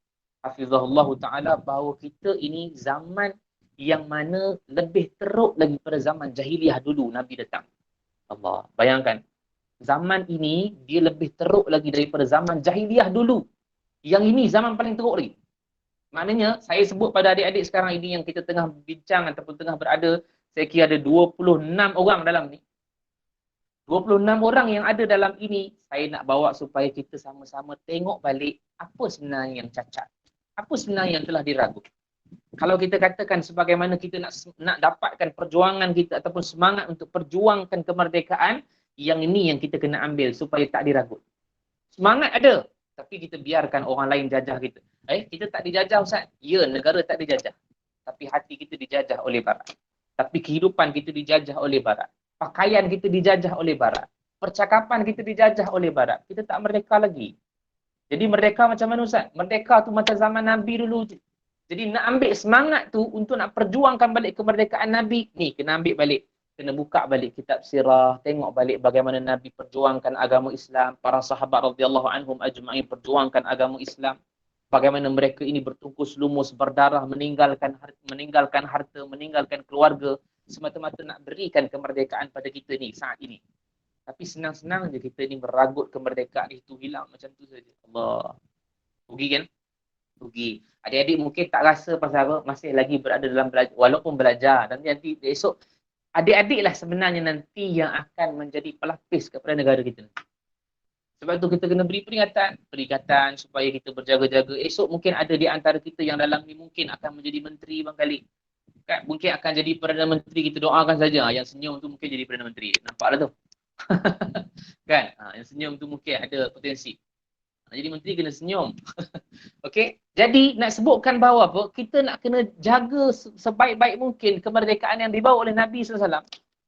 hafizahullah ta'ala, bahawa kita ini zaman yang mana lebih teruk lagi pada zaman jahiliah dulu Nabi datang. Allah, bayangkan. Zaman ini, dia lebih teruk lagi daripada zaman jahiliah dulu. Yang ini zaman paling teruk lagi. Maknanya, saya sebut pada adik-adik sekarang ini yang kita tengah bincang ataupun tengah berada, saya kira ada 26 orang dalam ni. 26 orang yang ada dalam ini, saya nak bawa supaya kita sama-sama tengok balik apa sebenarnya yang cacat. Apa sebenarnya yang telah diragut. Kalau kita katakan sebagaimana kita nak dapatkan perjuangan kita ataupun semangat untuk perjuangkan kemerdekaan, yang ini yang kita kena ambil supaya tak diragut. Semangat ada, tapi kita biarkan orang lain jajah kita. Kita tak dijajah Ustaz. Ya, negara tak dijajah. Tapi hati kita dijajah oleh Barat. Tapi kehidupan kita dijajah oleh Barat. Pakaian kita dijajah oleh Barat. Percakapan kita dijajah oleh Barat. Kita tak merdeka lagi. Jadi merdeka macam mana Ustaz? Merdeka tu macam zaman Nabi dulu je. Jadi nak ambil semangat tu untuk nak perjuangkan balik kemerdekaan Nabi. Ni, kena ambil balik. Kena buka balik kitab sirah. Tengok balik bagaimana Nabi perjuangkan agama Islam. Para sahabat radhiyallahu anhum ajma'in perjuangkan agama Islam. Bagaimana mereka ini bertungkus lumus, berdarah, meninggalkan harta, meninggalkan keluarga, semata-mata nak berikan kemerdekaan pada kita ni saat ini. Tapi senang-senang je kita ni meragut kemerdekaan itu hilang macam tu saja. Allah. Rugi kan? Rugi. Adik-adik mungkin tak rasa pasal apa, masih lagi berada dalam belajar, walaupun belajar. Dan nanti esok, adik-adik lah sebenarnya nanti yang akan menjadi pelapis kepada negara kita. Sebab tu kita kena beri peringatan supaya kita berjaga-jaga. Esok mungkin ada di antara kita yang dalam ni mungkin akan menjadi menteri bangkali. Kan? Mungkin akan jadi Perdana Menteri, kita doakan saja. Yang senyum tu mungkin jadi Perdana Menteri. Nampaklah tu. Kan? Yang senyum tu mungkin ada potensi. Jadi menteri kena senyum. Okey. Jadi nak sebutkan bahawa apa? Kita nak kena jaga sebaik-baik mungkin kemerdekaan yang dibawa oleh Nabi SAW.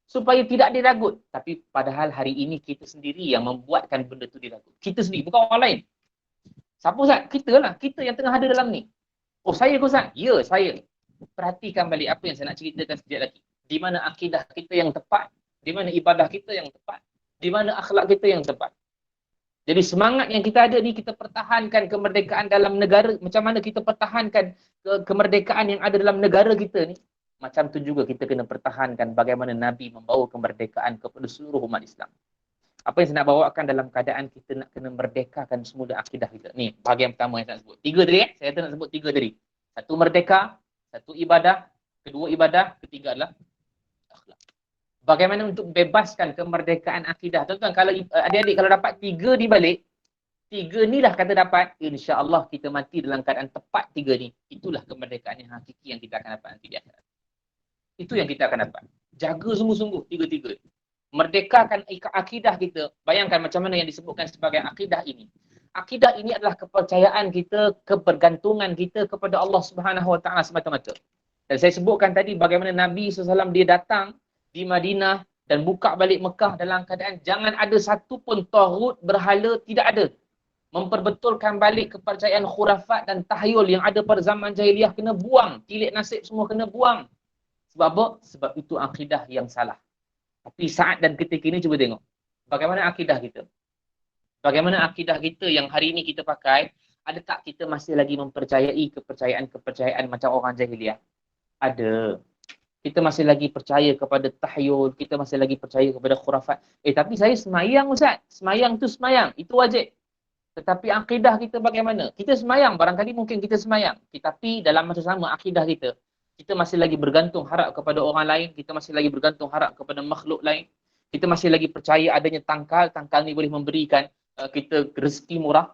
Supaya tidak diragut. Tapi padahal hari ini kita sendiri yang membuatkan benda tu diragut. Kita sendiri, bukan orang lain. Siapa Ustaz? Kita lah. Kita yang tengah ada dalam ni. Oh, saya ke Ustaz? Ya, saya. Perhatikan balik apa yang saya nak ceritakan sekejap lagi. Di mana akidah kita yang tepat. Di mana ibadah kita yang tepat. Di mana akhlak kita yang tepat. Jadi semangat yang kita ada ni, kita pertahankan kemerdekaan dalam negara. Macam mana kita pertahankan kemerdekaan yang ada dalam negara kita ni. Macam tu juga kita kena pertahankan bagaimana Nabi membawa kemerdekaan kepada seluruh umat Islam. Apa yang saya nak bawakan dalam keadaan kita nak kena merdekakan semula akidah kita. Ni bahagian pertama yang saya nak sebut. 3 tadi saya kata nak sebut 3 tadi. 1 merdeka, 1 ibadah, kedua ibadah, ketiga adalah akhlak. Bagaimana untuk bebaskan kemerdekaan akidah. Tuan-tuan, kalau adik-adik kalau dapat 3 ni balik, 3 ni lah kata dapat, insya-Allah kita mati dalam keadaan tepat 3 ni. Itulah kemerdekaan yang hakiki yang kita akan dapat nanti di akhirat. Itu yang kita akan dapat. Jaga sungguh-sungguh 3-3. Merdekakan akidah kita. Bayangkan macam mana yang disebutkan sebagai akidah ini. Akidah ini adalah kepercayaan kita, kebergantungan kita kepada Allah Subhanahu Wa Taala semata-mata. Dan saya sebutkan tadi bagaimana Nabi SAW dia datang di Madinah dan buka balik Mekah dalam keadaan jangan ada satu pun taghut berhala, tidak ada. Memperbetulkan balik kepercayaan khurafat dan tahyul yang ada pada zaman jahiliah kena buang. Tilik nasib semua kena buang. Sebab apa? Sebab itu akidah yang salah. Tapi saat dan ketika ini cuba tengok. Bagaimana akidah kita? Bagaimana akidah kita yang hari ini kita pakai? Ada tak kita masih lagi mempercayai kepercayaan-kepercayaan macam orang jahiliah? Ada. Kita masih lagi percaya kepada tahyul, kita masih lagi percaya kepada khurafat. Tapi saya semayang Ustaz. Semayang tu semayang, itu wajib. Tetapi akidah kita bagaimana? Kita semayang, barangkali mungkin kita semayang. Tapi dalam masa sama akidah kita masih lagi bergantung harap kepada orang lain, kita masih lagi bergantung harap kepada makhluk lain. Kita masih lagi percaya adanya tangkal ni boleh memberikan kita rezeki murah.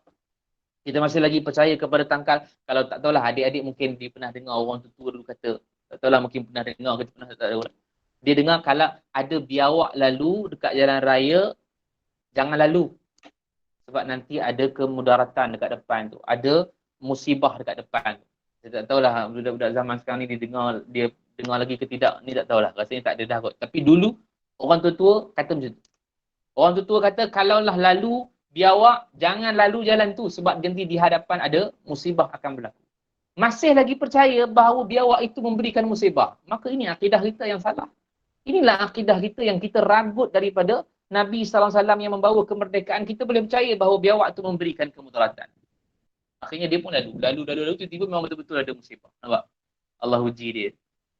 Kita masih lagi percaya kepada tangkal. Kalau tak tahulah adik-adik mungkin dia pernah dengar orang tua dulu kata, tak tahulah mungkin pernah dengar, kita pernah tak tahu. Dia dengar kalau ada biawak lalu dekat jalan raya, jangan lalu. Sebab nanti ada kemudaratan dekat depan tu. Ada musibah dekat depan tu. Saya tak tahulah budak-budak zaman sekarang ni dia dengar lagi ke tidak, ni tak tahulah. Rasanya tak ada dah kot. Tapi dulu orang tua-tua kata macam tu. Orang tua-tua kata kalaulah lalu biawak, jangan lalu jalan tu sebab nanti di hadapan ada musibah akan berlaku. Masih lagi percaya bahawa biawak itu memberikan musibah. Maka ini akidah kita yang salah. Inilah akidah kita yang kita ragut daripada Nabi SAW yang membawa kemerdekaan. Kita boleh percaya bahawa biawak itu memberikan kemudaratan. Akhirnya dia pun lalu, tiba-tiba memang betul-betul ada musibah. Nampak? Allah uji dia.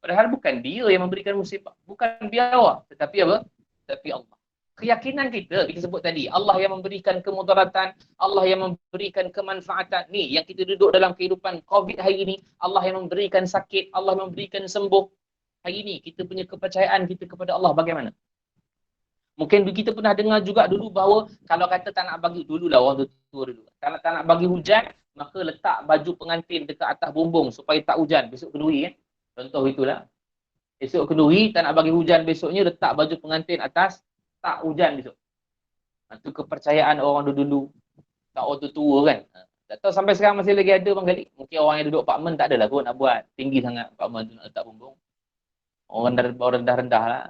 Padahal bukan dia yang memberikan musibah. Bukan biawak. Tetapi apa? Tetapi Allah. Keyakinan kita sebut tadi. Allah yang memberikan kemudaratan. Allah yang memberikan kemanfaatan. Ni yang kita duduk dalam kehidupan COVID hari ini. Allah yang memberikan sakit. Allah yang memberikan sembuh. Hari ini kita punya kepercayaan kita kepada Allah bagaimana? Mungkin kita pernah dengar juga dulu bahawa kalau kata tak nak bagi, dululah orang tua dulu. Kalau tak nak bagi hujan, maka letak baju pengantin dekat atas bumbung supaya tak hujan. Besok kenduri Contoh itulah. Esok kenduri, tak nak bagi hujan besoknya, letak baju pengantin atas, tak hujan besok. Itu kepercayaan orang dulu. Tak orang tua kan. Tak tahu sampai sekarang masih lagi ada bang kali. Mungkin orang yang duduk apartmen tak adalah kot nak buat. Tinggi sangat apartmen tu nak letak bumbung. Orang rendah-rendah lah.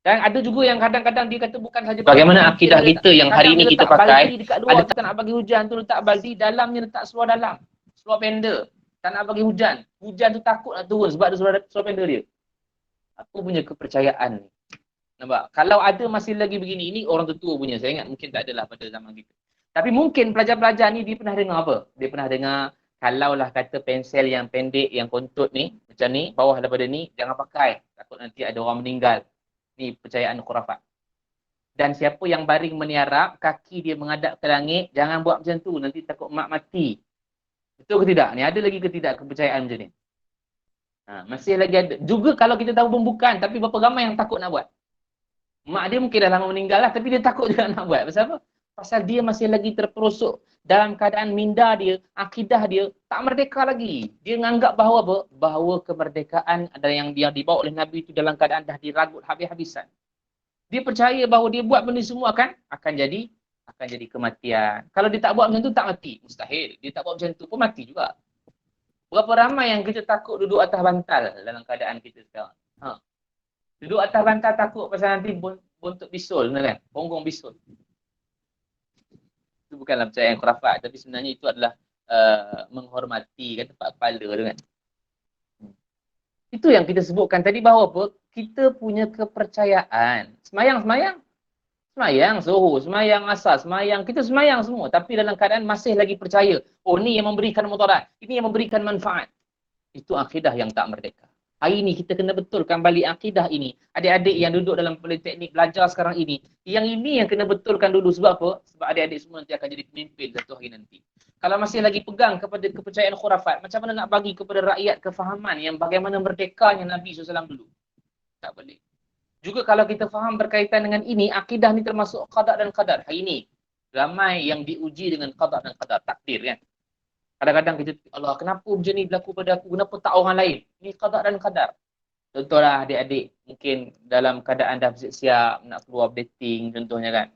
Dan ada juga yang kadang-kadang dia kata bukan saja bagaimana akidah kita yang hari ini kita pakai. Dekat luar tak nak bagi hujan tu letak baldi, dalamnya letak seluar dalam. Seluar penda. Tak nak bagi hujan. Hujan tu takut nak turun sebab ada seluar penda dia. Aku punya kepercayaan ni. Nampak? Kalau ada masih lagi begini, ini orang tua punya. Saya ingat mungkin tak adalah pada zaman kita. Tapi mungkin pelajar-pelajar ni dia pernah dengar apa? Dia pernah dengar kalaulah kata pensel yang pendek, yang kontut ni, macam ni, bawah daripada ni, jangan pakai. Takut nanti ada orang meninggal. Ni percayaan khurafat. Dan siapa yang baring meniarap, kaki dia menghadap ke langit, jangan buat macam tu, nanti takut mak mati. Betul ke tidak? Ni ada lagi ke tidak kepercayaan macam ni? Masih lagi ada. Juga kalau kita tahu pun bukan, tapi berapa ramai yang takut nak buat. Mak dia mungkin dah lama meninggal lah, tapi dia takut juga nak buat. Pasal apa? Pasal dia masih lagi terperosok dalam keadaan minda dia, akidah dia tak merdeka lagi. Dia menganggap bahawa apa? Bahawa kemerdekaan ada yang dia dibawa oleh Nabi itu dalam keadaan dah diragut habis-habisan. Dia percaya bahawa dia buat benda semua akan jadi kematian. Kalau dia tak buat macam tu tak mati, mustahil. Dia tak buat macam tu pun mati juga. Berapa ramai yang kita takut duduk atas bantal dalam keadaan kita sekarang. Duduk atas bantal takut pasal nanti bontot bisul, kan? Bonggong bisul. Itu bukanlah percayaan khurafat, tapi sebenarnya itu adalah menghormati kan tempat kepala tu kan. Itu yang kita sebutkan tadi bahawa apa? Kita punya kepercayaan. Semayang. Semayang zuhur, semayang asar, semayang, kita semayang semua. Tapi dalam keadaan masih lagi percaya. Oh, ni yang memberikan mudarat. Ini yang memberikan manfaat. Itu akidah yang tak merdeka. Hari ini kita kena betulkan balik akidah ini. Adik-adik yang duduk dalam politeknik belajar sekarang ini. Yang ini yang kena betulkan dulu. Sebab apa? Sebab adik-adik semua nanti akan jadi pemimpin satu hari nanti. Kalau masih lagi pegang kepada kepercayaan khurafat, macam mana nak bagi kepada rakyat kefahaman yang bagaimana merdekanya Nabi SAW dulu? Tak boleh. Juga kalau kita faham berkaitan dengan ini, akidah ni termasuk qada dan qadar. Hari ini, ramai yang diuji dengan qada dan qadar, takdir kan. Kadang-kadang kita, Allah, kenapa macam ni berlaku pada aku? Kenapa tak orang lain? Ini qada dan qadar. Contohlah adik-adik, mungkin dalam keadaan dah siap-siap nak keluar dating contohnya kan.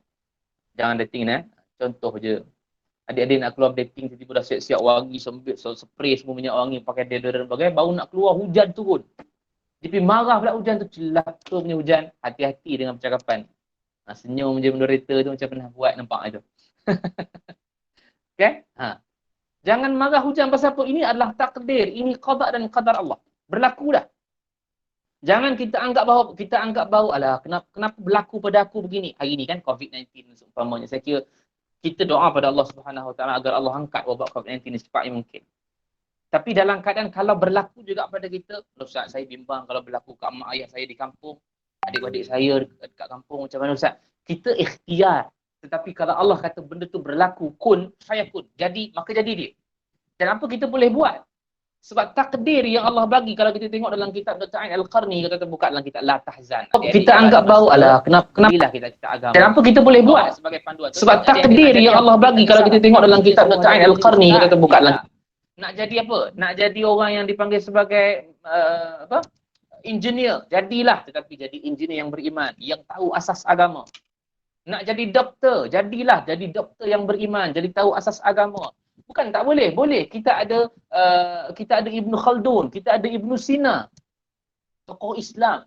Jangan dating contoh je. Adik-adik nak keluar dating, tiba-tiba dah siap-siap wangi, spray semua minyak wangi, pakai deodorant bagai, baru nak keluar hujan turun. Dia pergi marah pula hujan tu, celaka punya hujan. Hati-hati dengan percakapan. Senyum je menderita tu macam pernah buat, nampak itu. Okay? Jangan marah hujan pasal apa? Ini adalah takdir. Ini qada dan qadar Allah. Berlaku dah. Jangan kita anggap bahawa alah, kenapa berlaku pada aku begini? Hari ni kan COVID-19 seumpamanya. Saya kira kita doa pada Allah Subhanahu Wa Taala agar Allah angkat wabak COVID-19 secepatnya mungkin. Tapi dalam keadaan kalau berlaku juga pada kita, Ustaz, saya bimbang kalau berlaku kat mak ayah saya di kampung, adik-adik saya dekat kampung, macam mana Ustaz? Kita ikhtiar. Tetapi kalau Allah kata benda tu berlaku, kun, fayakun, jadi, maka jadi dia. Dan apa kita boleh buat? Sebab takdir yang Allah bagi, kalau kita tengok dalam kitab Dr. Ain Al-Qarni, kita buka dalam kitab La Tahzan. Kita anggap bahawa, alah, kenapa kita agama. Dan apa kita boleh buat? Sebagai panduan. Sebab takdir yang Allah bagi, kalau kita tengok dalam kitab Dr. Ain Al-Qarni, kita buka dalam. Nak jadi apa? Nak jadi orang yang dipanggil sebagai engineer. Jadilah, tetapi jadi engineer yang beriman, yang tahu asas agama. Nak jadi doktor, jadilah jadi doktor yang beriman, jadi tahu asas agama. Bukan tak boleh, boleh. Kita ada Ibnu Khaldun, kita ada Ibnu Sina, tokoh Islam.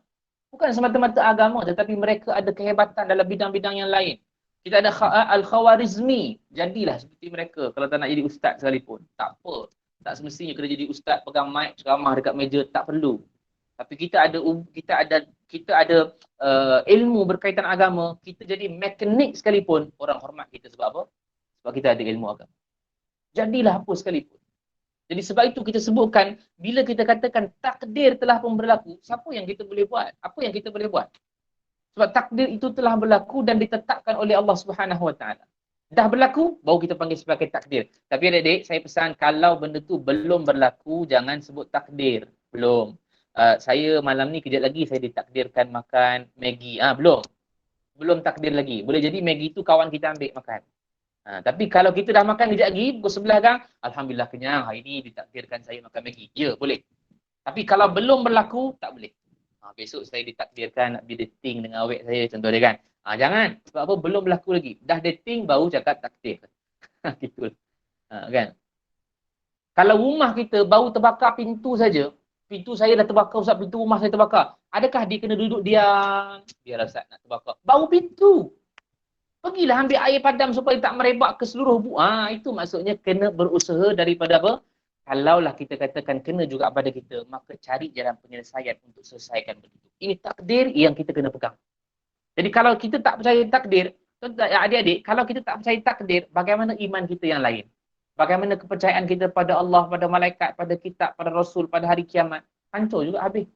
Bukan semata-mata agama, tetapi mereka ada kehebatan dalam bidang-bidang yang lain. Kita ada Al-Khawarizmi, jadilah seperti mereka kalau tak nak jadi ustaz sekalipun. Tak apa. Tak semestinya kena jadi ustaz pegang mic ceramah dekat meja, tak perlu. Tapi kita ada ilmu berkaitan agama, kita jadi mekanik sekalipun, orang hormat kita sebab apa? Sebab kita ada ilmu agama. Jadilah apa sekalipun. Jadi sebab itu kita sebutkan, bila kita katakan takdir telah pun berlaku, siapa yang kita boleh buat? Apa yang kita boleh buat? Sebab takdir itu telah berlaku dan ditetapkan oleh Allah Subhanahu Wa Taala. Dah berlaku, baru kita panggil sebagai takdir. Tapi adik-adik, saya pesan kalau benda tu belum berlaku, jangan sebut takdir. Belum. Saya malam ni kejap lagi saya ditakdirkan makan Maggi. Belum takdir lagi. Boleh jadi Maggi tu kawan kita ambil makan. Tapi kalau kita dah makan kejap lagi, pukul 11 kan, Alhamdulillah kenyang, hari ni ditakdirkan saya makan Maggi. Ya, boleh. Tapi kalau belum berlaku, tak boleh. Besok saya ditakdirkan nak pergi dating dengan awek saya, contoh dia kan. Jangan. Sebab apa? Belum berlaku lagi. Dah dating, baru cakap takdir. Gitu. Kan? Kalau rumah kita baru terbakar pintu saja, pintu saya dah terbakar, Ustaz, pintu rumah saya terbakar. Adakah dia kena duduk diam? Biar Ustaz nak terbakar. Baru pintu. Pergilah ambil air padam supaya tak merebak ke seluruh itu maksudnya kena berusaha daripada apa? Kalaulah kita katakan kena juga pada kita, maka cari jalan penyelesaian untuk selesaikan begitu. Ini takdir yang kita kena pegang. Jadi kalau kita tak percaya takdir, adik-adik, kalau kita tak percaya takdir, bagaimana iman kita yang lain? Bagaimana kepercayaan kita pada Allah, pada malaikat, pada kitab, pada Rasul, pada hari kiamat? Hancur juga habis.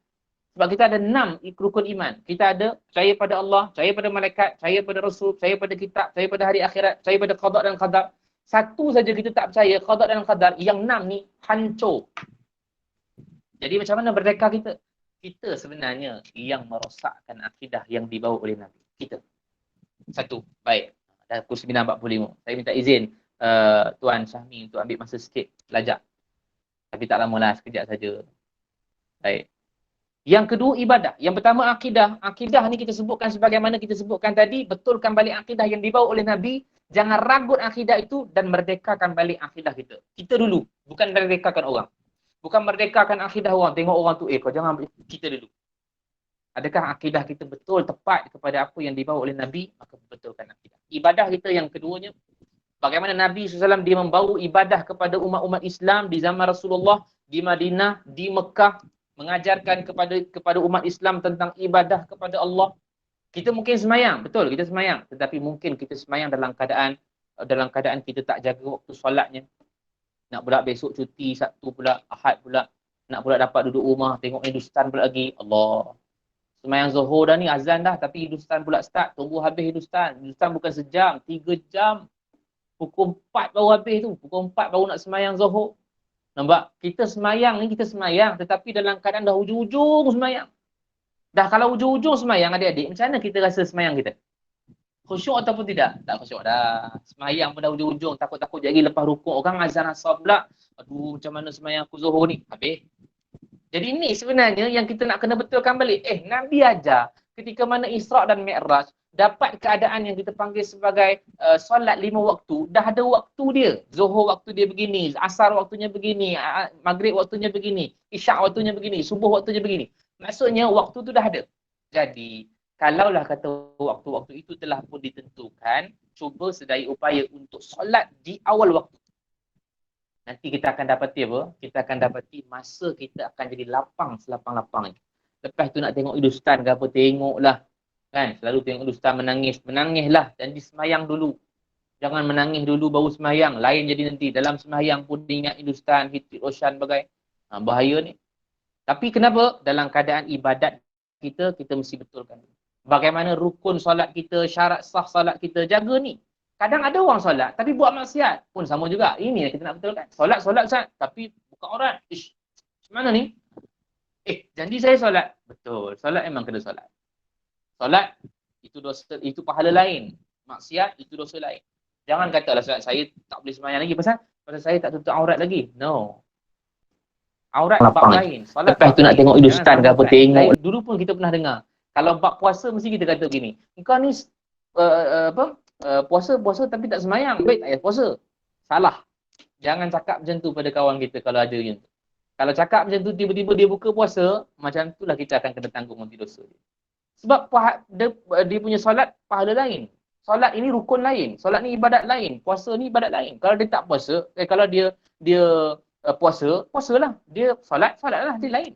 Sebab kita ada 6 rukun iman. Kita ada percaya pada Allah, percaya pada malaikat, percaya pada Rasul, percaya pada kitab, percaya pada hari akhirat, percaya pada qada dan qadar. Satu saja kita tak percaya, qada dan qadar, yang 6 ni hancur. Jadi macam mana merdeka kita? Kita sebenarnya yang merosakkan akidah yang dibawa oleh Nabi. Kita. Satu. Baik. Dah pukul 9.45. Saya minta izin Tuan Syahmi untuk ambil masa sikit belajar. Tapi tak lamalah, sekejap saja. Baik. Yang kedua, ibadah. Yang pertama, akidah. Akidah ni kita sebutkan sebagaimana kita sebutkan tadi, betulkan balik akidah yang dibawa oleh Nabi. Jangan ragut akidah itu dan merdekakan balik akidah kita. Kita dulu, bukan merdekakan orang. Bukan merdekakan akidah orang. Tengok orang tu, kau jangan ambil. Kita dulu. Adakah akidah kita betul, tepat kepada apa yang dibawa oleh Nabi? Maka betulkan akidah. Ibadah kita yang keduanya, bagaimana Nabi SAW dia membawa ibadah kepada umat-umat Islam di zaman Rasulullah, di Madinah, di Mekah, mengajarkan kepada umat Islam tentang ibadah kepada Allah. Kita mungkin semayang, betul kita semayang, tetapi mungkin kita semayang dalam keadaan kita tak jaga waktu solatnya. Nak pula besok cuti, Sabtu pula, Ahad pula, nak pula dapat duduk rumah, tengok Hindustan pula lagi. Allah. Semayang Zuhur dah ni, azan dah, tapi Hindustan pula start, tunggu habis Hindustan. Hindustan bukan sejam, 3 jam. Pukul 4 baru habis tu, pukul 4 baru nak semayang Zuhur. Nampak? Kita semayang ni, kita semayang, tetapi dalam keadaan dah hujung-hujung semayang. Dah kalau hujung-hujung semayang adik-adik, macam mana kita rasa semayang kita? Khusyuk ataupun tidak? Tak khusyuk dah. Semayang pun dah hujung-hujung, takut-takut jadi lepas rukuk orang azan asar pula. Aduh, macam mana semayang aku Zuhur ni? Habis. Jadi ini sebenarnya yang kita nak kena betulkan balik. Nabi ajar ketika mana Isra' dan Mi'raj dapat keadaan yang kita panggil sebagai solat 5 waktu, dah ada waktu dia. Zuhur waktu dia begini, asar waktunya begini, maghrib waktunya begini, isyak waktunya begini, subuh waktunya begini. Maksudnya waktu tu dah ada. Jadi, kalaulah kata waktu-waktu itu telah pun ditentukan, cuba sedaya upaya untuk solat di awal waktu. Nanti kita akan dapati apa? Kita akan dapati masa kita akan jadi lapang selapang-lapangnya. Lepas tu nak tengok Hindustan ke apa, tengoklah. Kan? Selalu tengok Hindustan menangis. Menangislah dan disemayang dulu. Jangan menangis dulu baru semayang. Lain jadi nanti. Dalam semayang pun ingat Hindustan, Hiti Roshan bagai. Bahaya ni. Tapi kenapa? Dalam keadaan ibadat kita mesti betulkan. Bagaimana rukun solat kita, syarat sah solat kita, jaga ni. Kadang ada orang solat tapi buat maksiat pun sama juga. Ini yang kita nak betulkan. Solat Ustaz, tapi bukan aurat. Macam mana ni? Janji saya solat. Betul. Solat memang kena solat. Solat itu dosa, itu pahala lain. Maksiat itu dosa lain. Jangan katalah solat saya tak boleh sembahyang lagi pasal saya tak tutup aurat lagi. No. Aurat bab lain. Solat lepas tu nak tengok Hindustan ke apa, tengok. Dulu pun kita pernah dengar. Kalau bab puasa mesti kita kata begini. Engkau ni puasa tapi tak semayang. Baik tak payah puasa. Salah. Jangan cakap macam tu pada kawan kita kalau ada macam tu. Kalau cakap macam tu tiba-tiba dia buka puasa, macam itulah kita akan kena tanggung nanti dosa dia. Sebab dia punya solat pahala lain. Solat ini rukun lain. Solat ni ibadat lain. Puasa ni ibadat lain. Kalau dia tak puasa, kalau dia puasalah. Dia solatlah, dia lain.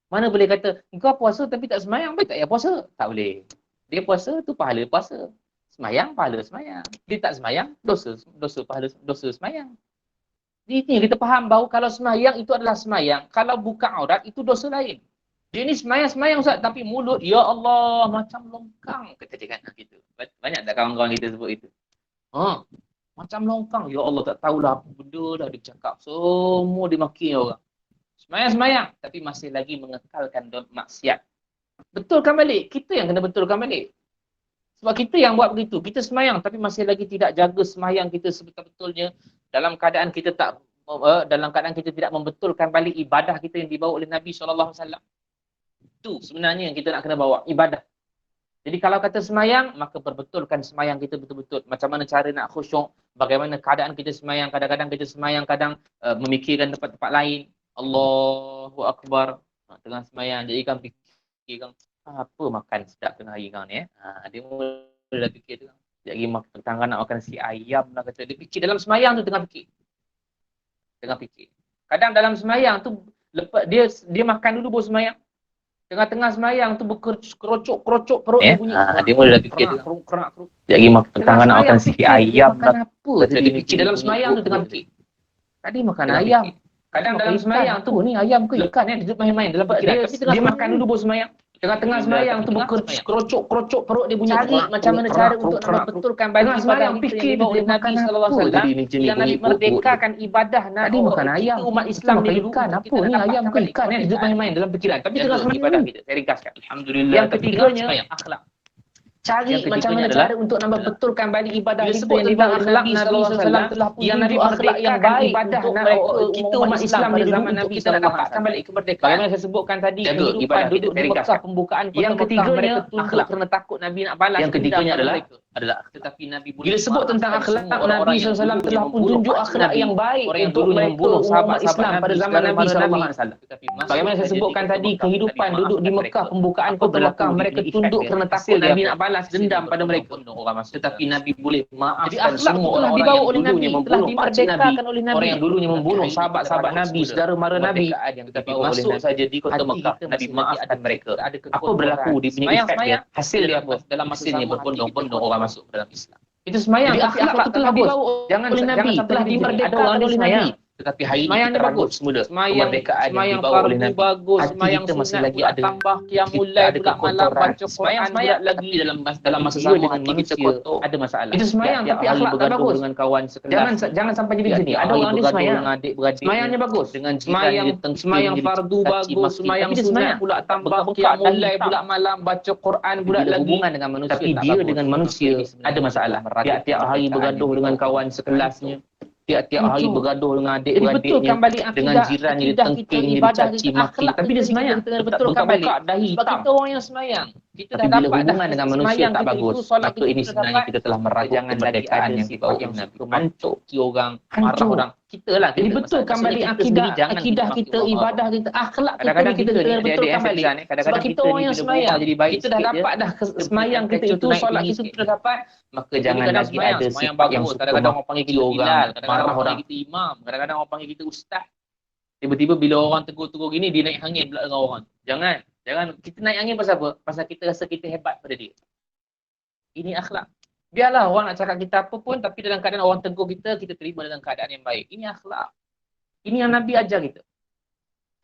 Mana boleh kata, engkau puasa tapi tak semayang, baik tak payah puasa? Tak boleh. Dia puasa tu pahala puasa. Semayang, pahala semayang. Dia tak semayang, dosa semayang. Ini kita faham bahawa kalau semayang itu adalah semayang. Kalau buka aurat itu dosa lain. Dia ni semayang Ustaz, tapi mulut, ya Allah, macam longkang. Kata dia kan gitu. Banyak tak kawan-kawan kita sebut itu? Macam longkang. Ya Allah, tak tahulah apa benda dah dia cakap. Semua dimaki orang. Semayang, tapi masih lagi mengekalkan maksiat. Betulkan balik. Kita yang kena betulkan balik. Sebab kita yang buat begitu. Kita semayang, tapi masih lagi tidak jaga semayang kita sebetul-betulnya. Dalam keadaan kita tidak membetulkan balik ibadah kita yang dibawa oleh Nabi SAW. Itu sebenarnya yang kita nak kena bawa, ibadah. Jadi kalau kata semayang, maka perbetulkan semayang kita betul-betul. Macam mana cara nak khusyuk, bagaimana keadaan kita semayang. Kadang-kadang kita semayang, kadang memikirkan tempat-tempat lain. Allahu Akbar. Tengah semayang, jadi kan fikir kan, apa makan sedap tengah hari kan ni. Dia mula fikir tu kan. Sekejap lagi tetangga nak makan si ayam lah kata. Dia fikir dalam semayang tu tengah fikir. Kadang dalam semayang tu dia makan dulu baru semayang. Tengah-tengah semayang tu berkerocok perut dia bunyi. Dia mula fikir tu. Sekejap lagi tetangga nak makan si ayam lah. Apa? Dia fikir dalam semayang tu tengah fikir. Tadi makan ayam. Kadang dalam semayang tu ni ayam ke ikan dia duduk main-main dalam fikiran. Dia makan dulu baru semayang. Tengah-tengah semayang tu berkerocok perut dia bunyi. Cari macam mana cara untuk membetulkan bagi ibadah kita yang dibawa oleh Nabi SAW. Yang Nabi merdekakan ibadah Nabi makan ayam. Umat Islam ni dulu. Apa ni ayam ke ikan dia duduk main-main dalam fikiran. Tapi tengah semayang ibadah kita. Saya ringkaskan. Alhamdulillah. Yang ketiganya akhlak. Cari macam mana cara untuk betulkan balik ibadah kita yang dibawa oleh Nabi SAW telah pun yang Nabi akhlak yang baik untuk kita umat Islam pada zaman Nabi kita nak dapatkan balik kemerdekaan. Bagaimana saya sebutkan tadi, kehidupan duduk di Mekah, pembukaan yang ketiganya akhlak kerana takut Nabi nak balas. Yang ketiganya adalah adalah, tetapi Nabi Bila sebut tentang akhlak, Nabi SAW telah pun tunjuk akhlak yang baik untuk mereka umat Islam pada zaman Nabi SAW. Bagaimana saya sebutkan tadi, kehidupan duduk di Mekah, pembukaan kota Mekah, mereka tunduk kerana takut Nabi nak balas dendam pada mereka. Tetapi Nabi boleh Jadi maafkan akhlak semua telah orang dibawa yang oleh Nabi, dulunya telah membunuh pakcik Nabi, dimerdekakan oleh Nabi. orang yang dulunya membunuh sahabat-sahabat Nabi, saudara mara Nabi. Tetapi masuk saja di kota Mekah, Nabi maafkan mereka. Apa berlaku di punya efek dia? Hasil dia apa? Dalam hasilnya berbondong-bondong orang masuk dalam Islam. Itu semayang, Jadi tapi akhlak akhlak telah dibawa oleh Nabi, telah dimerdekakan oleh Nabi. Tetapi hari ini Semayang kita dia ragut bagus. semula kemerdekaan yang Semayang dibawa oleh fardu Nabi. bagus, Hati semayang kita masih sunat lagi pula ada, tambah qiyamul kita lail ada pula malam kekotoran. baca Quran Semayang pula lagi. tapi dalam masa Dia sama dengan hati kita manusia kotor, ada masalah. Itu semayang, Tiap-tiap tapi hari akhlak tak bergaduh bagus. dengan kawan sekelas. Jangan sampai jadi macam ni. Tiap-tiap Ada hari orang dia bergaduh semayang, dengan adik-beradik, semayangnya bagus, dengan jiran semayang dia tengking, semayang jadi fardu caci bagus, maki. semayang Tapi dia sunat semayang. pula tambah Bekak-bekak qiyamul dahi lail hitam. pula malam baca Quran pula Bila lagi. hubungan dengan manusia Tapi tak dia bagus, dengan manusia maka ini sebenarnya ada masalah. meraguk Tiap-tiap hari kemerdekaan bergaduh yang dengan dibawa kawan oleh sekelasnya. Tiap-tiap hari Hancur. bergaduh dengan Jadi adik-beradiknya, betulkan balik dengan akidah, jiran dia akidah kita, tengking, dia ibadah caci kita, maki. akhlak Tapi dia kita, semayang. kita kena betulkan balik. Bekak dahi Sebab hitam. kita orang yang semayang. Kita Tapi dah bila dapat hubungan dah dengan manusia semayang tak kita bagus, itu, solat maka kita ini sudah sebenarnya dapat. kita telah meragut Jangan lagi kemerdekaan ada yang sifat dibawa yang oleh Nabi. suka mencoki orang, marah Hancur. orang. Kita lah. Jadi kita betulkan maksudnya balik kita sendiri akidah jangan akidah maki kita, orang. ibadah kita, akhlak kita ni Kadang-kadang kita kita ni kena adik-adik betulkan saya balik. pesan, Sebab kadang-kadang kita kita orang ni yang bila semayang, berubah jadi baik kita dah sikit je, dapat dah semayang kita kecoh itu, tu naik solat tinggi kita sikit. sudah dapat. Maka Jadi jangan kadang lagi semayang, ada semayang sifat yang bagus. suka Kadang-kadang orang panggil kita maki Bilal, orang, kadang-kadang marah orang orang. panggil kita imam, kadang-kadang orang panggil kita ustaz. Tiba-tiba bila orang tegur-tegur gini, dia naik angin pula dengan orang. Jangan kita naik angin pasal apa? Pasal kita rasa kita hebat pada dia. Ini akhlak. Biarlah orang nak cakap kita apa pun, tapi dalam keadaan orang tegur kita, kita terima dalam keadaan yang baik. Ini akhlak. Ini yang Nabi ajar kita.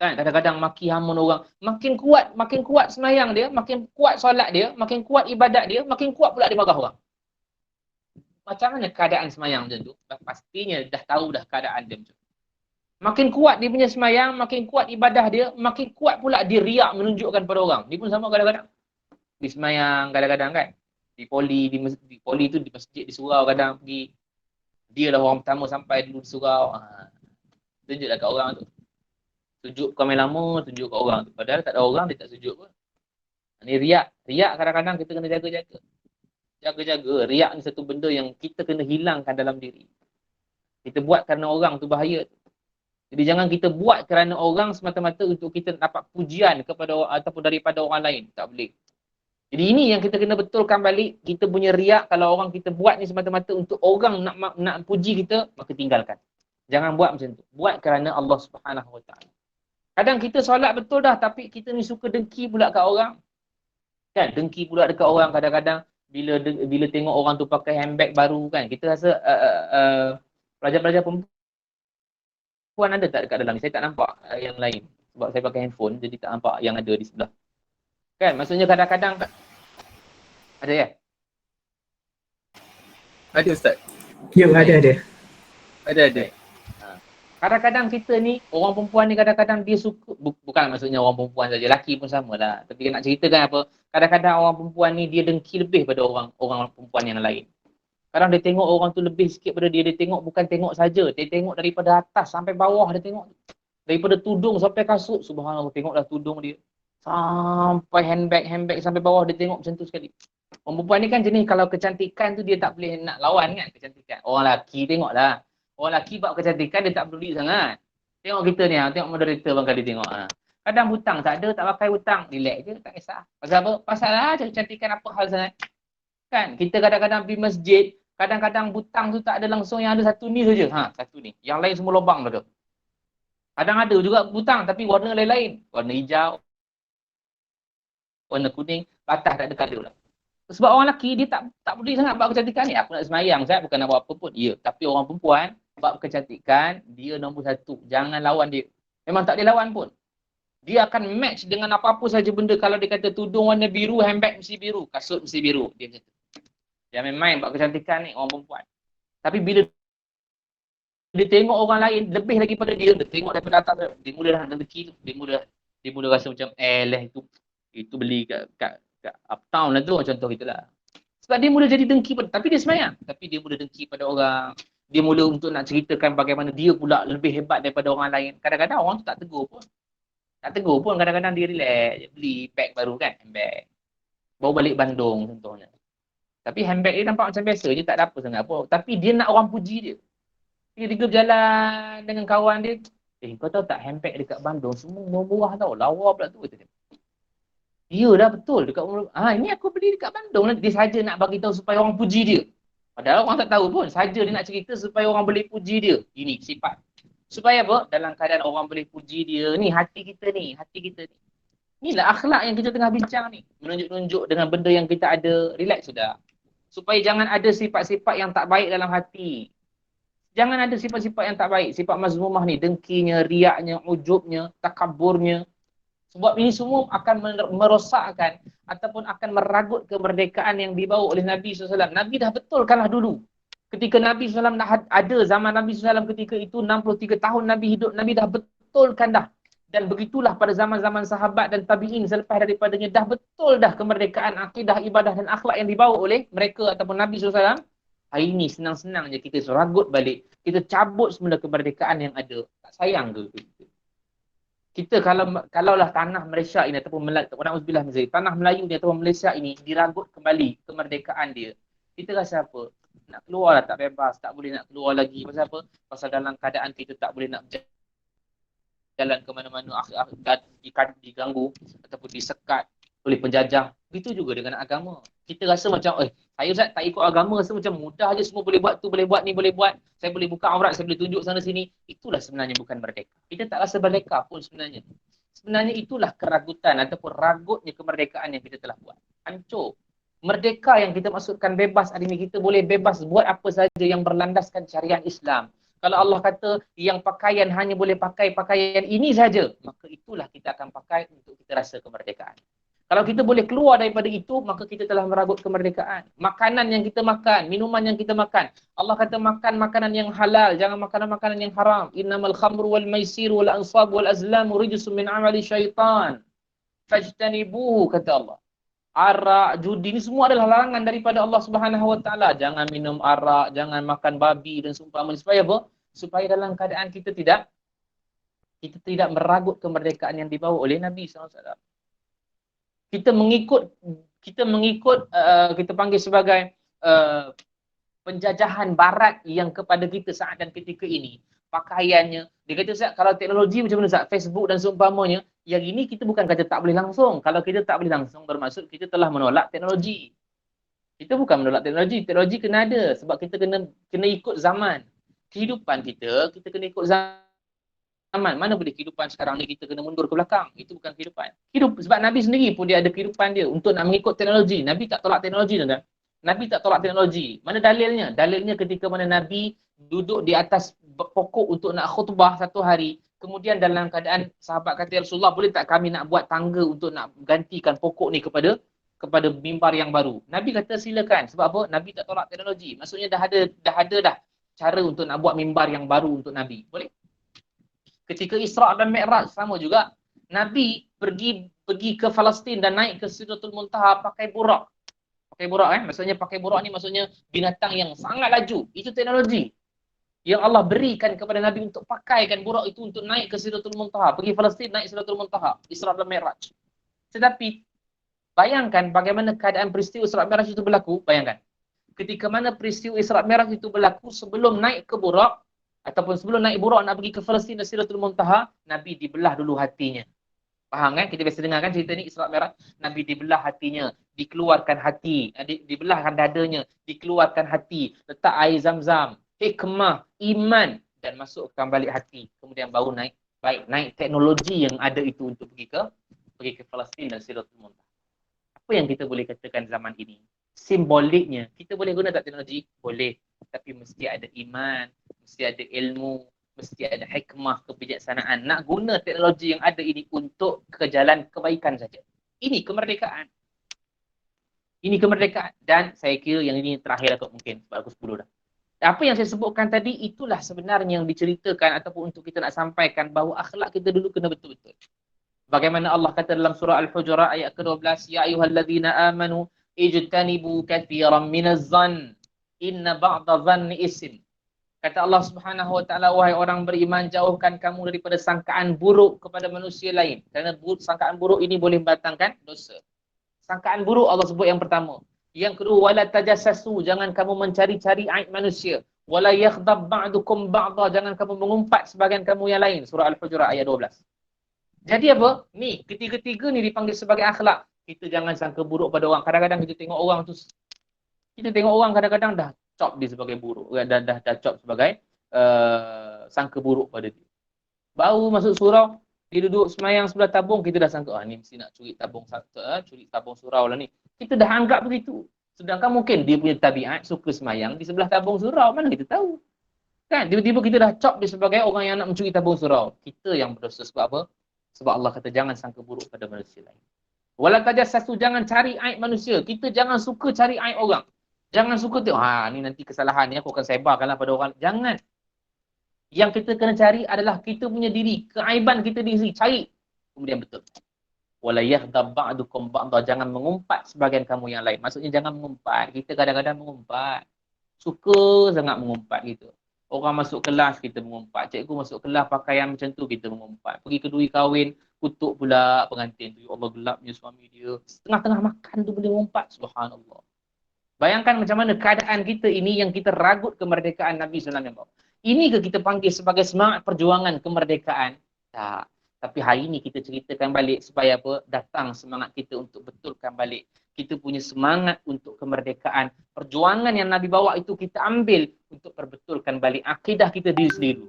Kan? Kadang-kadang maki hamun orang. Makin kuat semayang dia, makin kuat solat dia, makin kuat ibadat dia, makin kuat pula dia marah orang. Macam mana keadaan semayang macam tu? Pastinya dah tahu dah keadaan dia macam tu. Makin kuat dia punya semayang, makin kuat ibadah dia, makin kuat pula dia riak menunjukkan pada orang. Dia pun sama kadang-kadang. Di semayang kadang-kadang kan. Di poli tu di masjid di surau kadang pergi. Dia lah orang pertama sampai dulu di surau. Tunjuklah kat orang tu. Sujud bukan main lama, tunjuk kat orang tu. Padahal tak ada orang, dia tak sujud pun. Ni riak. Riak kadang-kadang kita kena jaga-jaga. Jaga-jaga. Riak ni satu benda yang kita kena hilangkan dalam diri. Kita buat kerana orang tu bahaya. Jadi jangan kita buat kerana orang semata-mata untuk kita dapat pujian kepada ataupun daripada orang lain. Tak boleh. Jadi ini yang kita kena betulkan balik. Kita punya riak, kalau orang kita buat ni semata-mata untuk orang nak puji kita, maka tinggalkan. Jangan buat macam tu. Buat kerana Allah Subhanahu Wa Taala. Kadang kita solat betul dah, tapi kita ni suka dengki pula kat orang. Kan? Dengki pula dekat orang kadang-kadang. Bila tengok orang tu pakai handbag baru kan. Kita rasa pelajar-pelajar perempuan ada tak dekat dalam ni? Saya tak nampak yang lain. Sebab saya pakai handphone, jadi tak nampak yang ada di sebelah. Kan? Maksudnya kadang-kadang ada ya? Ada Ustaz? Ya, ada. Ada. Kadang-kadang kita ni, orang perempuan ni kadang-kadang dia suka, bukan maksudnya orang perempuan saja, lelaki pun sama lah. Tapi nak ceritakan apa, kadang-kadang orang perempuan ni dia dengki lebih pada orang perempuan yang lain. Kadang dia tengok orang tu lebih sikit pada dia tengok bukan tengok saja, dia tengok daripada atas sampai bawah dia tengok. Daripada tudung sampai kasut, subhanallah, tengoklah tudung dia. Sampai handbag sampai bawah dia tengok macam tu sekali. Orang perempuan ni kan jenis kalau kecantikan tu dia tak boleh nak lawan kan kecantikan. Orang lelaki tengoklah. Orang lelaki bab kecantikan dia tak peduli sangat. Tengok kita ni, tengok moderator bang kali tengok. Kadang hutang tak ada, tak pakai hutang. Relax je, tak kisah. Pasal apa? Pasal lah kecantikan apa hal sangat. Kan? Kita kadang-kadang pergi masjid, kadang-kadang hutang tu tak ada langsung, yang ada satu ni saja. Satu ni. Yang lain semua lubang dah tu. Kadang ada juga hutang tapi warna lain-lain. Warna hijau, warna kuning, atas tak ada colour lah. Sebab orang lelaki dia tak peduli sangat bab kecantikan ni. Aku nak semayang, saya bukan nak buat apa pun. Ya, tapi orang perempuan bab kecantikan dia nombor satu. Jangan lawan dia. Memang tak boleh lawan pun. Dia akan match dengan apa-apa saja benda. Kalau dia kata tudung warna biru, handbag mesti biru, kasut mesti biru. Dia macam tu. Dia main-main bab kecantikan ni orang perempuan. Tapi bila dia tengok orang lain lebih lagi pada dia tengok daripada atas dia mula dah dengki tu. Dia mula rasa macam itu beli kat uptown lah tu, contoh gitulah. Sebab dia mula jadi dengki pada, tapi dia semayang. Tapi dia mula dengki pada orang. Dia mula untuk nak ceritakan bagaimana dia pula lebih hebat daripada orang lain. Kadang-kadang orang tu tak tegur pun. Kadang-kadang dia relax. Dia beli bag baru kan, handbag. Bawa balik Bandung contohnya. Tapi handbag dia nampak macam biasa je, tak ada apa sangat apa. Tapi dia nak orang puji dia. Tiga-tiga berjalan dengan kawan dia. Kau tahu tak handbag dekat Bandung semua murah tau. Lawa pula tu. Kata dia. Ya dah betul. Dekat ini aku beli dekat Bandung. Dia saja nak bagi tahu supaya orang puji dia. Padahal orang tak tahu pun. Saja dia nak cerita supaya orang boleh puji dia. Ini sifat. Supaya apa? Dalam keadaan orang boleh puji dia. Ni hati kita ni. Hati kita ni. Inilah akhlak yang kita tengah bincang ni. Menunjuk-nunjuk dengan benda yang kita ada. Relax sudah. Supaya jangan ada sifat-sifat yang tak baik dalam hati. Jangan ada sifat-sifat yang tak baik. Sifat mazmumah ni. Dengkinya, riaknya, ujubnya, takaburnya. Sebab ini semua akan merosakkan ataupun akan meragut kemerdekaan yang dibawa oleh Nabi SAW. Nabi dah betul kalah dulu. Ketika Nabi SAW dah ada, zaman Nabi SAW ketika itu 63 tahun Nabi hidup, Nabi dah betulkan dah. Dan begitulah pada zaman-zaman sahabat dan tabi'in selepas daripadanya dah betul dah kemerdekaan akidah, ibadah dan akhlak yang dibawa oleh mereka ataupun Nabi SAW. Hari ini senang-senang je kita ragut balik. Kita cabut semula kemerdekaan yang ada. Tak sayang ke? Kita kalaulah tanah Malaysia ini ataupun tanah Melayu ni ataupun Malaysia ini diragut kembali kemerdekaan dia. Kita rasa apa? Nak keluar lah tak bebas, tak boleh nak keluar lagi. Pasal apa? Pasal dalam keadaan kita tak boleh nak jalan ke mana-mana, diganggu ataupun disekat oleh penjajah. Begitu juga dengan agama. Kita rasa macam, saya Ustaz tak ikut agama, rasa macam mudah je, semua boleh buat tu, boleh buat ni, boleh buat. Saya boleh buka aurat, saya boleh tunjuk sana sini. Itulah sebenarnya bukan merdeka. Kita tak rasa merdeka pun sebenarnya. Sebenarnya itulah keragutan ataupun ragutnya kemerdekaan yang kita telah buat. Hancur. Merdeka yang kita maksudkan bebas hari ini, kita boleh bebas buat apa saja yang berlandaskan syariat Islam. Kalau Allah kata yang pakaian hanya boleh pakai pakaian ini saja, maka itulah kita akan pakai untuk kita rasa kemerdekaan. Kalau kita boleh keluar daripada itu, maka kita telah meragut kemerdekaan. Makanan yang kita makan, minuman yang kita makan. Allah kata makan makanan yang halal, jangan makanan-makanan yang haram. Innamal khamru wal maisiru wal ansab wal azlamu rijsun min amali syaitan. Fajtanibuhu, kata Allah. Arak, judi, ini semua adalah larangan daripada Allah Subhanahu Wa Taala. Jangan minum arak, jangan makan babi dan seumpamanya. Supaya apa? Supaya dalam keadaan kita tidak meragut kemerdekaan yang dibawa oleh Nabi SAW. Kita mengikut kita panggil sebagai penjajahan barat yang kepada kita saat dan ketika ini. Pakaiannya, dia kata Ustaz, kalau teknologi macam mana Ustaz, Facebook dan seumpamanya, yang ini kita bukan kata tak boleh langsung. Kalau kita tak boleh langsung, bermaksud kita telah menolak teknologi. Kita bukan menolak teknologi, teknologi kena ada sebab kita kena ikut zaman. Kehidupan kita kena ikut zaman. Mana boleh kehidupan sekarang ni kita kena mundur ke belakang. Itu bukan kehidupan. Sebab Nabi sendiri pun dia ada kehidupan dia untuk nak mengikut teknologi. Nabi tak tolak teknologi, tuan-tuan. Nabi tak tolak teknologi. Mana dalilnya? Dalilnya ketika mana Nabi duduk di atas pokok untuk nak khutbah satu hari. Kemudian dalam keadaan sahabat kata, Rasulullah, boleh tak kami nak buat tangga untuk nak gantikan pokok ni kepada mimbar yang baru? Nabi kata silakan. Sebab apa? Nabi tak tolak teknologi. Maksudnya dah ada cara untuk nak buat mimbar yang baru untuk Nabi. Boleh? Ketika Isra' dan Mi'raj sama juga. Nabi pergi ke Palestin dan naik ke Sidratul Muntaha pakai burak. Pakai burak maksudnya pakai burak ni maksudnya binatang yang sangat laju. Itu teknologi yang Allah berikan kepada Nabi untuk pakaikan burak itu untuk naik ke Sidratul Muntaha. Pergi Palestin, naik Sidratul Muntaha. Isra' dan Mi'raj. Tetapi bayangkan bagaimana keadaan peristiwa Isra' Mi'raj itu berlaku. Bayangkan. Ketika mana peristiwa Isra' Mi'raj itu berlaku, sebelum naik ke burak ataupun sebelum naik burak nak pergi ke Palestin dan Sidratul Muntaha, Nabi dibelah dulu hatinya. Faham kan? Kita biasa dengar kan cerita ni Isra' Mi'raj. Nabi dibelah hatinya, dikeluarkan hati, dibelahkan dadanya, dikeluarkan hati, letak air zam-zam, hikmah, iman dan masukkan balik hati. Kemudian baru naik teknologi yang ada itu untuk pergi ke Palestin dan Sidratul Muntaha. Apa yang kita boleh katakan zaman ini? Simboliknya, kita boleh guna tak teknologi? Boleh. Tapi mesti ada iman, mesti ada ilmu, mesti ada hikmah, kebijaksanaan. Nak guna teknologi yang ada ini untuk ke jalan kebaikan saja. Ini kemerdekaan. Ini kemerdekaan. Dan saya kira yang ini terakhir lah mungkin. Sebab aku 10 dah. Apa yang saya sebutkan tadi, itulah sebenarnya yang diceritakan ataupun untuk kita nak sampaikan bahawa akhlak kita dulu kena betul-betul. Bagaimana Allah kata dalam surah Al-Hujurat ayat ke-12, Ya ayyuhalladzina amanu ijtanibu kathiran minaz zann inna ba'da zanni ism. Kata Allah Subhanahu Wa Taala, wahai orang beriman, jauhkan kamu daripada sangkaan buruk kepada manusia lain. Kerana sangkaan buruk ini boleh membatangkan dosa. Sangkaan buruk Allah sebut yang pertama. Yang kedua, wala tajassasu, jangan kamu mencari-cari aib manusia. Wala yakhdab ba'dukum ba'dha, jangan kamu mengumpat sebagian kamu yang lain. Surah Al-Hujurat ayat 12. Jadi apa? Ni, ketiga-tiga ni dipanggil sebagai akhlak. Kita jangan sangka buruk pada orang. Kadang-kadang kita tengok orang tu, kita tengok orang kadang-kadang dah cop dia sebagai buruk, dah cop sebagai sangka buruk pada dia. Baru masuk surau, dia duduk semayang sebelah tabung, kita dah sangka, ni mesti nak curi tabung surau lah ni. Kita dah anggap begitu. Sedangkan mungkin dia punya tabiat suka semayang di sebelah tabung surau, mana kita tahu. Kan, tiba-tiba kita dah cop dia sebagai orang yang nak mencuri tabung surau. Kita yang berdosa sebab apa? Sebab Allah kata jangan sangka buruk pada manusia lain. Wala tajassasu, jangan cari aib manusia. Kita jangan suka cari aib orang. Jangan suka tengok, ni nanti kesalahan ni aku akan sebarkanlah pada orang. Jangan. Yang kita kena cari adalah kita punya diri, keaiban kita diri, cari. Kemudian betul. Wala yakhdab ba'dukum ba'dha, jangan mengumpat sebagian kamu yang lain. Maksudnya jangan mengumpat. Kita kadang-kadang mengumpat. Suka sangat mengumpat gitu. Orang masuk kelas kita mengumpat. Cikgu masuk kelas pakaian macam tu kita mengumpat. Pergi kedui kahwin, kutuk pula pengantin tu. Ya Allah, gelapnya suami dia. Tengah-tengah makan tu boleh mengumpat. Subhanallah. Bayangkan macam mana keadaan kita ini yang kita ragut kemerdekaan Nabi SAW. Ini ke kita panggil sebagai semangat perjuangan kemerdekaan? Tak. Tapi hari ini kita ceritakan balik supaya apa? Datang semangat kita untuk betulkan balik. Kita punya semangat untuk kemerdekaan. Perjuangan yang Nabi bawa itu kita ambil untuk perbetulkan balik akidah kita diri sendiri.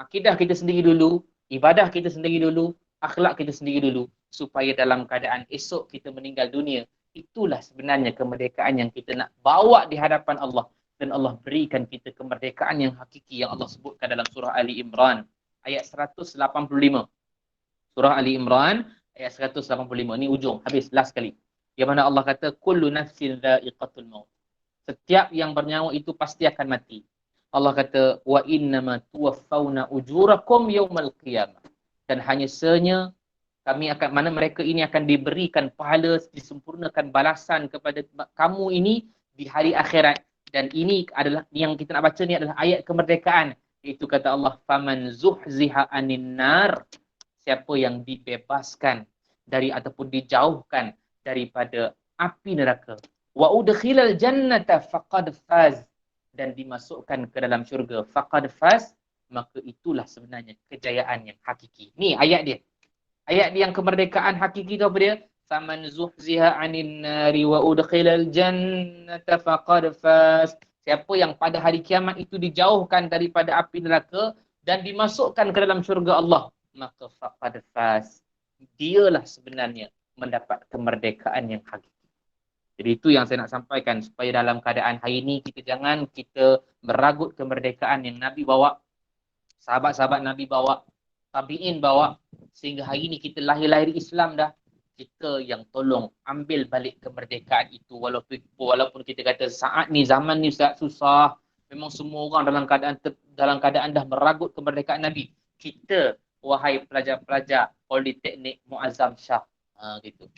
Akidah kita sendiri dulu, ibadah kita sendiri dulu, akhlak kita sendiri dulu. Supaya dalam keadaan esok kita meninggal dunia, itulah sebenarnya kemerdekaan yang kita nak bawa di hadapan Allah. Dan Allah berikan kita kemerdekaan yang hakiki yang Allah sebutkan dalam surah Ali Imran ayat 185. Surah Ali Imran ayat 185. Ni ujung, habis, last kali. Yang mana Allah kata, kullu nafsin dha'iqatul maut. Setiap yang bernyawa itu pasti akan mati. Allah kata, wa innama tuwaffawna ujurakum yawmal qiyamah. Dan hanya senya kami akan, mana mereka ini akan diberikan pahala, disempurnakan balasan kepada kamu ini di hari akhirat. Dan ini adalah, yang kita nak baca ni adalah ayat kemerdekaan. Itu kata Allah, faman zuhziha anin nar, siapa yang dibebaskan dari ataupun dijauhkan daripada api neraka, wa udkhilal jannata faqad faz, dan dimasukkan ke dalam syurga, faqad faz, maka itulah sebenarnya kejayaan yang hakiki. Ni ayat dia. Ayat dia yang kemerdekaan hakiki tu apa dia? Faman zuhziha 'anil nari wa udkhilal jannata faqad faz. Siapa yang pada hari kiamat itu dijauhkan daripada api neraka dan dimasukkan ke dalam syurga Allah, maka faqad faz. Dialah sebenarnya mendapat kemerdekaan yang hakiki. Jadi itu yang saya nak sampaikan, supaya dalam keadaan hari ini kita jangan kita meragut kemerdekaan yang Nabi bawa, sahabat-sahabat Nabi bawa, tabi'in bawa, sehingga hari ini kita lahir-lahir Islam dah. Kita yang tolong ambil balik kemerdekaan itu, walaupun kita kata saat ni, zaman ni susah, memang semua orang dalam keadaan dah meragut kemerdekaan Nabi. Kita, wahai pelajar-pelajar Politeknik Muazzam Shah, gitu.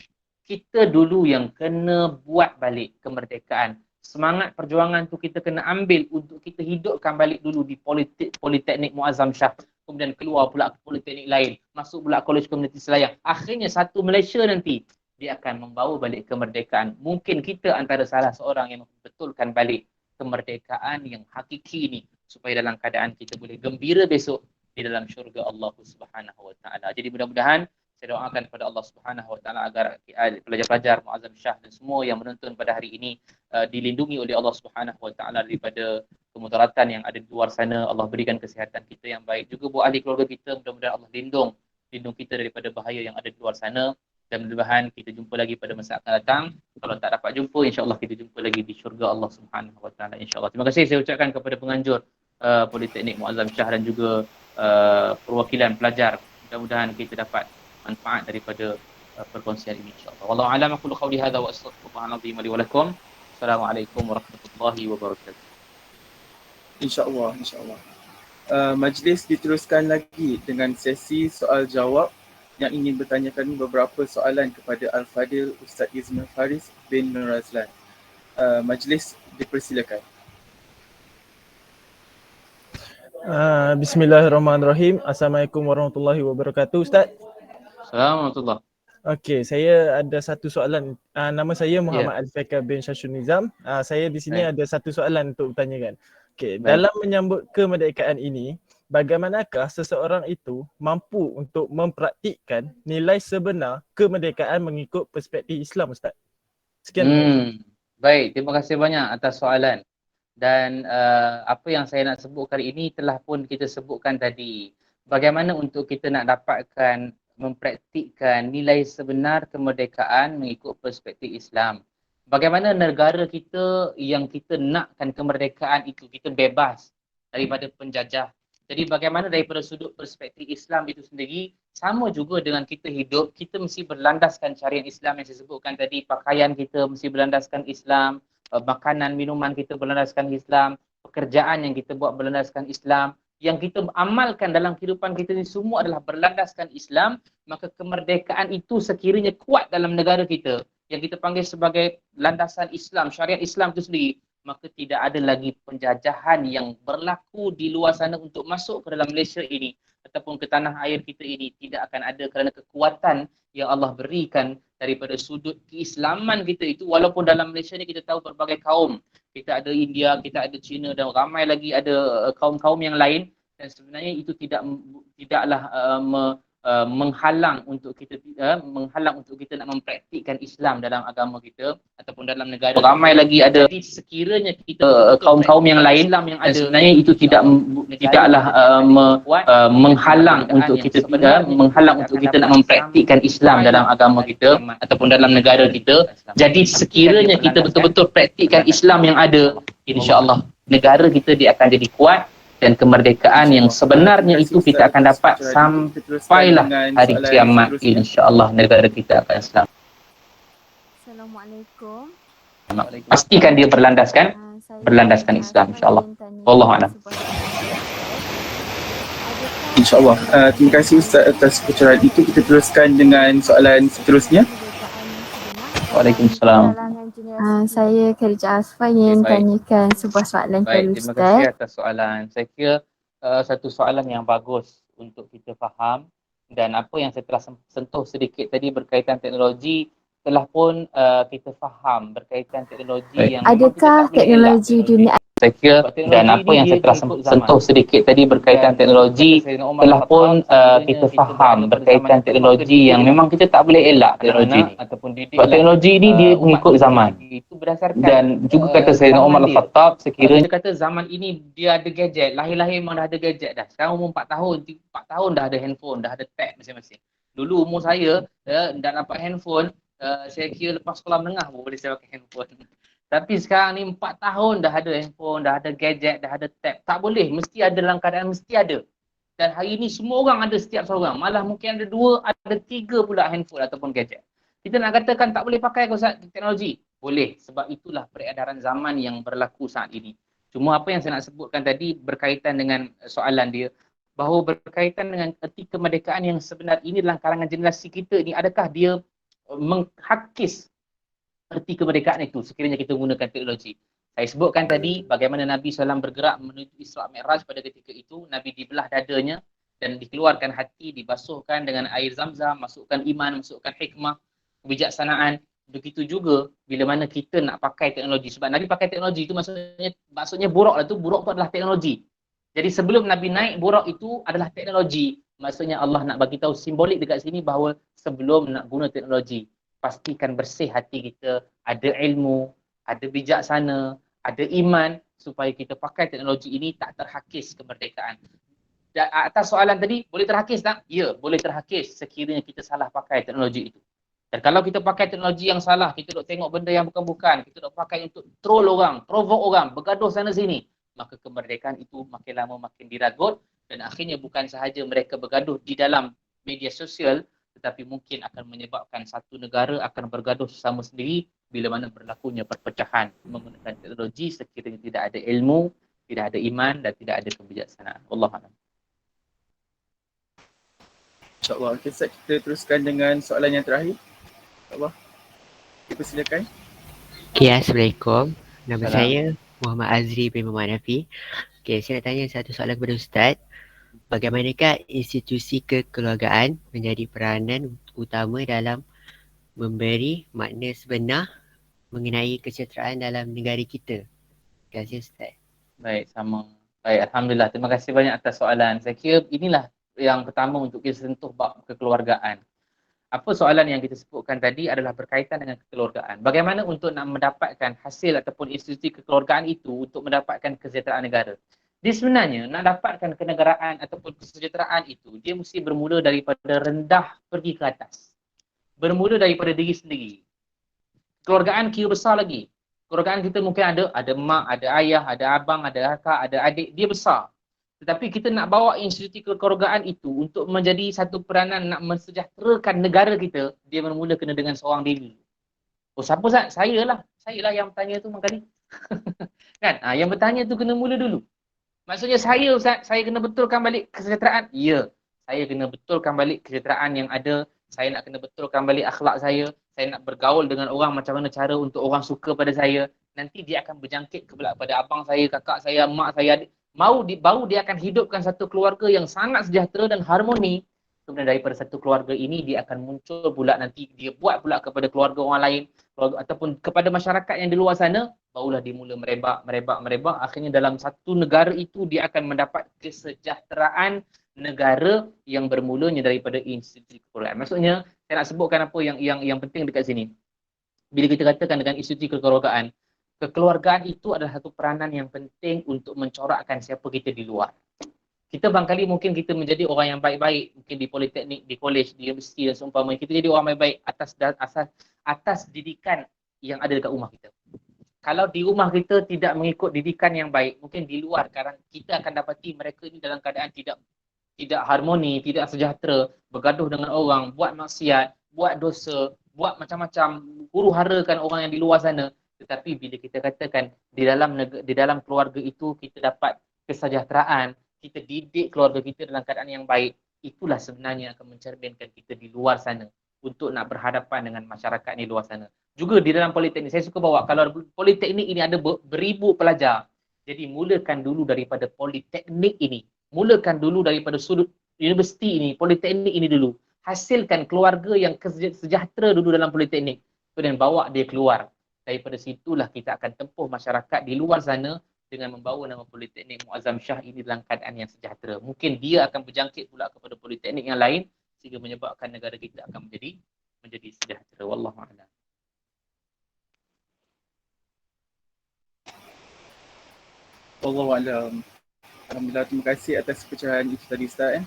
Kita dulu yang kena buat balik kemerdekaan. Semangat perjuangan tu kita kena ambil untuk kita hidupkan balik dulu di Politeknik Muazzam Shah. Kemudian keluar pula ke politeknik lain, masuk pula Kolej Komuniti Selayang. Akhirnya satu Malaysia nanti, dia akan membawa balik kemerdekaan. Mungkin kita antara salah seorang yang membetulkan balik kemerdekaan yang hakiki ni, supaya dalam keadaan kita boleh gembira besok di dalam syurga Allah Subhanahu Wa Taala. Jadi mudah-mudahan saya doakan kepada Allah Subhanahu Wa Taala agar pelajar-pelajar Muazzam Shah dan semua yang menonton pada hari ini dilindungi oleh Allah Subhanahu Wa Taala daripada kemudaratan yang ada di luar sana. Allah berikan kesihatan kita yang baik. Juga buat ahli keluarga kita, mudah-mudahan Allah lindung kita daripada bahaya yang ada di luar sana. Dan mudah-mudahan kita jumpa lagi pada masa akan datang. Kalau tak dapat jumpa, insya-Allah kita jumpa lagi di syurga Allah Subhanahu Wa Taala, insya-Allah. Terima kasih saya ucapkan kepada penganjur Politeknik Muazzam Shah dan juga perwakilan pelajar. Mudah-mudahan kita dapat manfaat daripada perkongsian ini, insya-Allah. Wallahu a'lam, aku qauli hadza wa astaghfirullahalazim li wa lakum. Assalamualaikum warahmatullahi wabarakatuh. InsyaAllah, insyaAllah. Majlis diteruskan lagi dengan sesi soal jawab yang ingin bertanyakan beberapa soalan kepada Al-Fadil Ustaz Ismail Faris bin Nur Razlan. Majlis dipersilakan. Bismillahirrahmanirrahim. Assalamualaikum warahmatullahi wabarakatuh, Ustaz. Assalamualaikum. Okey, saya ada satu soalan. Nama saya Muhammad Al-Fakir bin Syashun Nizam. Saya di sini ada satu soalan untuk bertanyakan. Okey, dalam menyambut kemerdekaan ini, bagaimanakah seseorang itu mampu untuk mempraktikkan nilai sebenar kemerdekaan mengikut perspektif Islam, Ustaz? Sekian. Baik, terima kasih banyak atas soalan. Dan apa yang saya nak sebut kali ini telah pun kita sebutkan tadi. Bagaimana untuk kita nak dapatkan mempraktikkan nilai sebenar kemerdekaan mengikut perspektif Islam. Bagaimana negara kita yang kita nakkan kemerdekaan itu, kita bebas daripada penjajah. Jadi bagaimana daripada sudut perspektif Islam itu sendiri, sama juga dengan kita hidup, kita mesti berlandaskan syariat Islam yang saya sebutkan tadi. Pakaian kita mesti berlandaskan Islam, makanan, minuman kita berlandaskan Islam, pekerjaan yang kita buat berlandaskan Islam, yang kita amalkan dalam kehidupan kita ni semua adalah berlandaskan Islam, maka kemerdekaan itu sekiranya kuat dalam negara kita, yang kita panggil sebagai landasan Islam, syariat Islam itu sendiri, maka tidak ada lagi penjajahan yang berlaku di luar sana untuk masuk ke dalam Malaysia ini ataupun ke tanah air kita ini. Tidak akan ada kerana kekuatan yang Allah berikan daripada sudut keislaman kita itu. Walaupun dalam Malaysia ni kita tahu berbagai kaum, kita ada India, kita ada Cina dan ramai lagi ada kaum-kaum yang lain, dan sebenarnya itu tidaklah menghalang untuk kita nak mempraktikkan Islam dalam agama kita ataupun dalam negara. Ramai lagi ada. Jadi sekiranya kita kaum-kaum yang lain yang ada, sebenarnya itu tidaklah menghalang untuk kita nak mempraktikkan Islam dalam agama kita ataupun dalam negara kita. Jadi sekiranya kita betul-betul praktikkan Islam yang ada, insya-Allah negara kita dia akan jadi kuat, dan kemerdekaan yang sebenarnya itu kita akan dapat sampailah hari kiamat. InsyaAllah negara kita akan selamat. Assalamualaikum. Pastikan dia berlandaskan Islam, insyaAllah. Wallahualam. InsyaAllah. Terima kasih Ustaz atas pencerahan itu. Kita teruskan dengan soalan seterusnya. Waalaikumsalam. Saya Khadijah Asfar ingin tanyakan sebuah soalan kepada Ustaz. Terima kasih atas soalan. Saya kira satu soalan yang bagus untuk kita faham, dan apa yang saya telah sentuh sedikit tadi berkaitan teknologi telah pun kita faham berkaitan teknologi yang adakah teknologi dunia saya kira, dan apa yang saya telah sentuh sedikit tadi berkaitan teknologi telah pun kita faham berkaitan teknologi yang memang kita tak boleh elak teknologi ni. Sebab teknologi ni dia mengikut zaman. Itu berdasarkan dan juga kata Sayyidina Umar Al-Khattab, sekiranya kata zaman ini dia ada gadget, lahir-lahir memang dah ada gadget dah. Sekarang umur 4 tahun, 4 tahun dah ada handphone, dah ada tab masing-masing. Dulu umur saya dah dapat handphone, saya kira lepas sekolah menengah pun boleh saya pakai handphone. Tapi sekarang ni 4 tahun dah ada handphone, dah ada gadget, dah ada tab. Tak boleh, mesti ada dalam keadaan mesti ada. Dan hari ni semua orang ada, setiap seorang. Malah mungkin ada 2, ada 3 pula handphone ataupun gadget. Kita nak katakan tak boleh pakai teknologi? Boleh, sebab itulah peredaran zaman yang berlaku saat ini. Cuma apa yang saya nak sebutkan tadi berkaitan dengan soalan dia, bahawa berkaitan dengan erti kemerdekaan yang sebenar ini dalam kalangan generasi kita ini, adakah dia menghakis erti kemerdekaan itu sekiranya kita menggunakan teknologi? Saya sebutkan tadi bagaimana Nabi SAW bergerak menuju Isra' Mi'raj pada ketika itu. Nabi dibelah dadanya dan dikeluarkan hati, dibasuhkan dengan air Zamzam, masukkan iman, masukkan hikmah, kebijaksanaan. Begitu juga bila mana kita nak pakai teknologi. Sebab Nabi pakai teknologi itu maksudnya buraq lah tu, buraq tu adalah teknologi. Jadi sebelum Nabi naik, buraq itu adalah teknologi. Maksudnya Allah nak bagi tahu simbolik dekat sini bahawa sebelum nak guna teknologi, pastikan bersih hati kita, ada ilmu, ada bijaksana, ada iman, supaya kita pakai teknologi ini tak terhakis kemerdekaan. Dan atas soalan tadi, boleh terhakis tak? Ya, boleh terhakis sekiranya kita salah pakai teknologi itu. Dan kalau kita pakai teknologi yang salah, kita duk tengok benda yang bukan-bukan, kita duk pakai untuk troll orang, provoke orang, bergaduh sana sini, maka kemerdekaan itu makin lama makin diragut, dan akhirnya bukan sahaja mereka bergaduh di dalam media sosial, tetapi mungkin akan menyebabkan satu negara akan bergaduh sesama sendiri bila mana berlakunya perpecahan menggunakan teknologi sekiranya tidak ada ilmu, tidak ada iman dan tidak ada kebijaksanaan. Wallahualam. InsyaAllah. Okay, kita teruskan dengan soalan yang terakhir. InsyaAllah. Kita persilakan. Okay, Assalamualaikum. Nama saya Muhammad Azri bin Muhammad Nafi. Okay, saya nak tanya satu soalan kepada Ustaz. Bagaimanakah institusi kekeluargaan menjadi peranan utama dalam memberi makna sebenar mengenai kesejahteraan dalam negara kita? Terima kasih Ustaz. Baik, sama. Baik, Alhamdulillah. Terima kasih banyak atas soalan. Saya kira inilah yang pertama untuk kita sentuh bab kekeluargaan. Apa soalan yang kita sebutkan tadi adalah berkaitan dengan kekeluargaan. Bagaimana untuk nak mendapatkan hasil ataupun institusi kekeluargaan itu untuk mendapatkan kesejahteraan negara. Dia sebenarnya nak dapatkan kenegaraan ataupun kesejahteraan itu, dia mesti bermula daripada rendah pergi ke atas. Bermula daripada diri sendiri. Kekeluargaan kira besar lagi. Kekeluargaan kita mungkin ada mak, ada ayah, ada abang, ada kakak, ada adik, dia besar. Tetapi kita nak bawa institusi kekeluargaan itu untuk menjadi satu peranan nak mensejahterakan negara kita, dia bermula kena dengan seorang diri. Oh, siapa Ustaz? Saya lah yang bertanya tu maknanya. Kan? Yang bertanya tu kena mula dulu. Maksudnya saya Ustaz, saya kena betulkan balik kesejahteraan. Ya, saya kena betulkan balik kesejahteraan yang ada. Saya nak kena betulkan balik akhlak saya. Saya nak bergaul dengan orang macam mana cara untuk orang suka pada saya. Nanti dia akan berjangkit kepada abang saya, kakak saya, mak saya, adik. Baru dia akan hidupkan satu keluarga yang sangat sejahtera dan harmoni. Kemudian daripada satu keluarga ini dia akan muncul pula nanti dia buat pula kepada keluarga orang lain ataupun kepada masyarakat yang di luar sana, barulah dia mula merebak. Akhirnya dalam satu negara itu dia akan mendapat kesejahteraan negara yang bermulanya daripada institusi kekeluargaan. Maksudnya saya nak sebutkan apa yang penting dekat sini. Bila kita katakan dengan institusi kekeluargaan, kekeluargaan itu adalah satu peranan yang penting untuk mencorakkan siapa kita di luar. Kita barangkali mungkin kita menjadi orang yang baik-baik, mungkin di politeknik, di kolej, di universiti dan seumpamanya. Kita jadi orang baik-baik atas didikan yang ada dekat rumah kita. Kalau di rumah kita tidak mengikut didikan yang baik, mungkin di luar kita akan dapati mereka ini dalam keadaan tidak harmoni, tidak sejahtera, bergaduh dengan orang, buat maksiat, buat dosa, buat macam-macam, huru-harakan orang yang di luar sana. Tetapi bila kita katakan di dalam keluarga itu kita dapat kesejahteraan, kita didik keluarga kita dalam keadaan yang baik, itulah sebenarnya akan mencerminkan kita di luar sana untuk nak berhadapan dengan masyarakat di luar sana. Juga di dalam politeknik, saya suka bawa, kalau politeknik ini ada beribu pelajar, jadi mulakan dulu daripada politeknik ini, mulakan dulu daripada sudut universiti ini, politeknik ini dulu, hasilkan keluarga yang sejahtera dulu dalam politeknik, kemudian bawa dia keluar. Daripada situlah kita akan tempuh masyarakat di luar sana dengan membawa nama Politeknik Muazzam Shah ini dalam keadaan yang sejahtera. Mungkin dia akan berjangkit pula kepada politeknik yang lain sehingga menyebabkan negara kita akan menjadi sejahtera. Wallahu a'lam. Wallahu a'lam. Alhamdulillah, terima kasih atas pencerahan itu tadi Ustaz.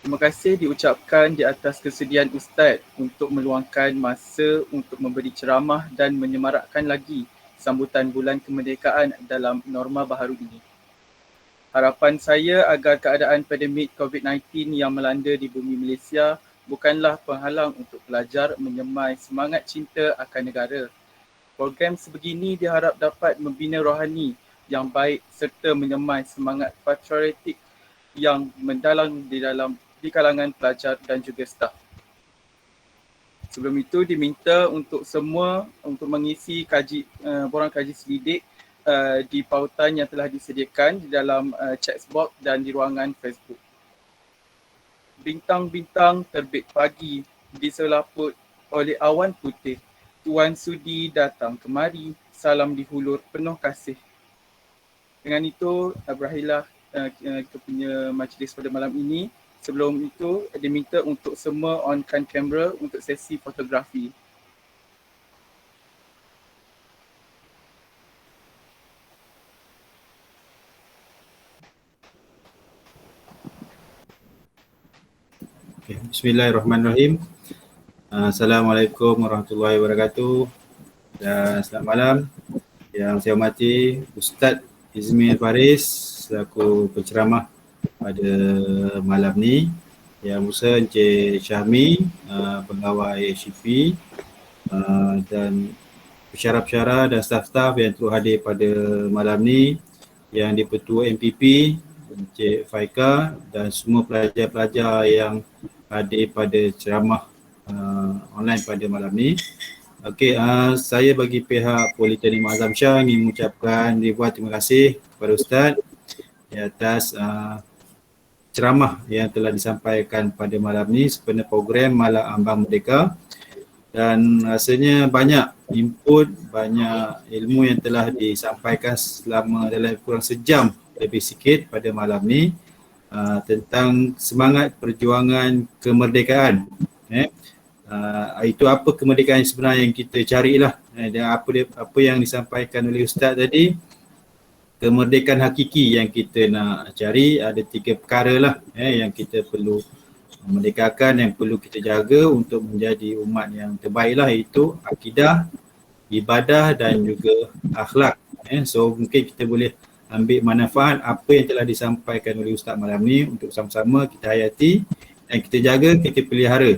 Terima kasih diucapkan di atas kesediaan Ustaz untuk meluangkan masa untuk memberi ceramah dan menyemarakkan lagi sambutan bulan kemerdekaan dalam norma baharu ini. Harapan saya agar keadaan pandemik COVID-19 yang melanda di bumi Malaysia bukanlah penghalang untuk pelajar menyemai semangat cinta akan negara. Program sebegini diharap dapat membina rohani yang baik serta menyemai semangat patriotik yang mendalam di kalangan pelajar dan juga staf. Sebelum itu diminta untuk semua untuk mengisi borang kaji selidik di pautan yang telah disediakan di dalam chat box dan di ruangan Facebook. Bintang-bintang terbit pagi diselaput oleh awan putih. Tuan Sudi datang kemari, salam dihulur penuh kasih. Dengan itu berakhirlah kita punya majlis pada malam ini. Sebelum itu, diminta untuk semua onkan kamera untuk sesi fotografi. Okay. Bismillahirrahmanirrahim. Assalamualaikum warahmatullahi wabarakatuh. Dan selamat malam. Yang saya hormati Ustaz Izmir Faris selaku penceramah pada malam ni, Yang Musa Encik Syahmi, pegawai HCP, dan pensyarah-pensyarah dan staf-staf yang turut hadir pada malam ni, yang di-Pertua MPP Encik Faika dan semua pelajar-pelajar yang hadir pada ceramah online pada malam ni. Okey, saya bagi pihak Politeknik Muazzam Shah ingin mengucapkan ribuan terima kasih kepada Ustaz di atas ceramah yang telah disampaikan pada malam ni sempena program Malam Ambang Merdeka, dan rasanya banyak input, banyak ilmu yang telah disampaikan selama dalam kurang sejam lebih sikit pada malam ni tentang semangat perjuangan kemerdekaan. Itu apa kemerdekaan sebenarnya yang kita carilah, dan apa yang disampaikan oleh Ustaz tadi, kemerdekaan hakiki yang kita nak cari ada 3 perkara lah yang kita perlu merdekakan, yang perlu kita jaga untuk menjadi umat yang terbaik lah, iaitu akidah, ibadah dan juga akhlak. So mungkin kita boleh ambil manfaat apa yang telah disampaikan oleh Ustaz malam ni untuk sama-sama kita hayati dan kita jaga, kita pelihara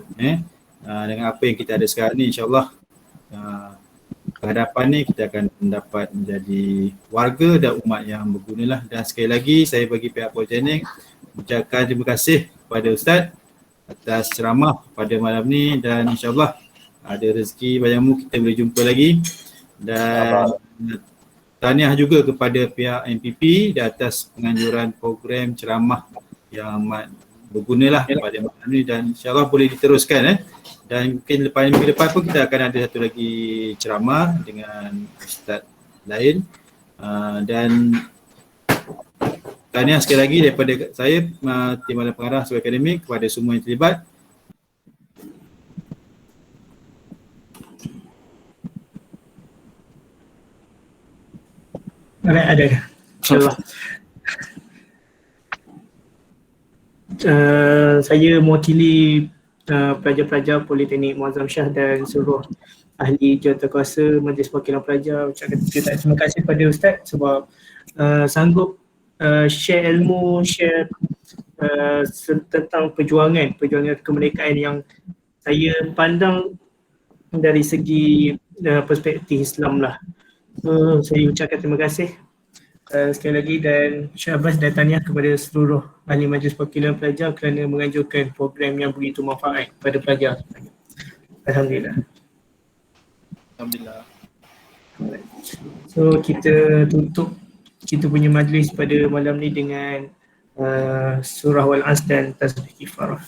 dengan apa yang kita ada sekarang ni. InsyaAllah kehadapan ni kita akan dapat menjadi warga dan umat yang berguna lah. Dan sekali lagi saya bagi pihak Politeknik ucapkan terima kasih kepada Ustaz atas ceramah pada malam ni, dan insyaAllah ada rezeki banyamu kita boleh jumpa lagi. Dan tahniah juga kepada pihak MPP di atas penganjuran program ceramah yang amat berguna lah pada malam ni, dan insyaAllah boleh diteruskan dan mungkin minggu depan pun kita akan ada satu lagi ceramah dengan ustaz lain. Dan tahniah sekali lagi daripada saya, Tim Malam Pengarah sebagai akademik, kepada semua yang terlibat. Ada. InsyaAllah. Saya mewakili pelajar-pelajar Politeknik Muazzam Shah dan seluruh ahli jawatankuasa Majlis Perwakilan Pelajar ucapkan terima kasih kepada Ustaz sebab sanggup share ilmu, share tentang perjuangan kemerdekaan yang saya pandang dari segi perspektif Islam lah. Saya ucapkan terima kasih sekali lagi, dan syabas dan tahniah kepada seluruh ahli Majlis Perwakilan Pelajar kerana menganjurkan program yang begitu manfaat kepada pelajar. Alhamdulillah. Alhamdulillah. So kita tutup kita punya majlis pada malam ni dengan surah Wal-Asr dan tasbih kifarah.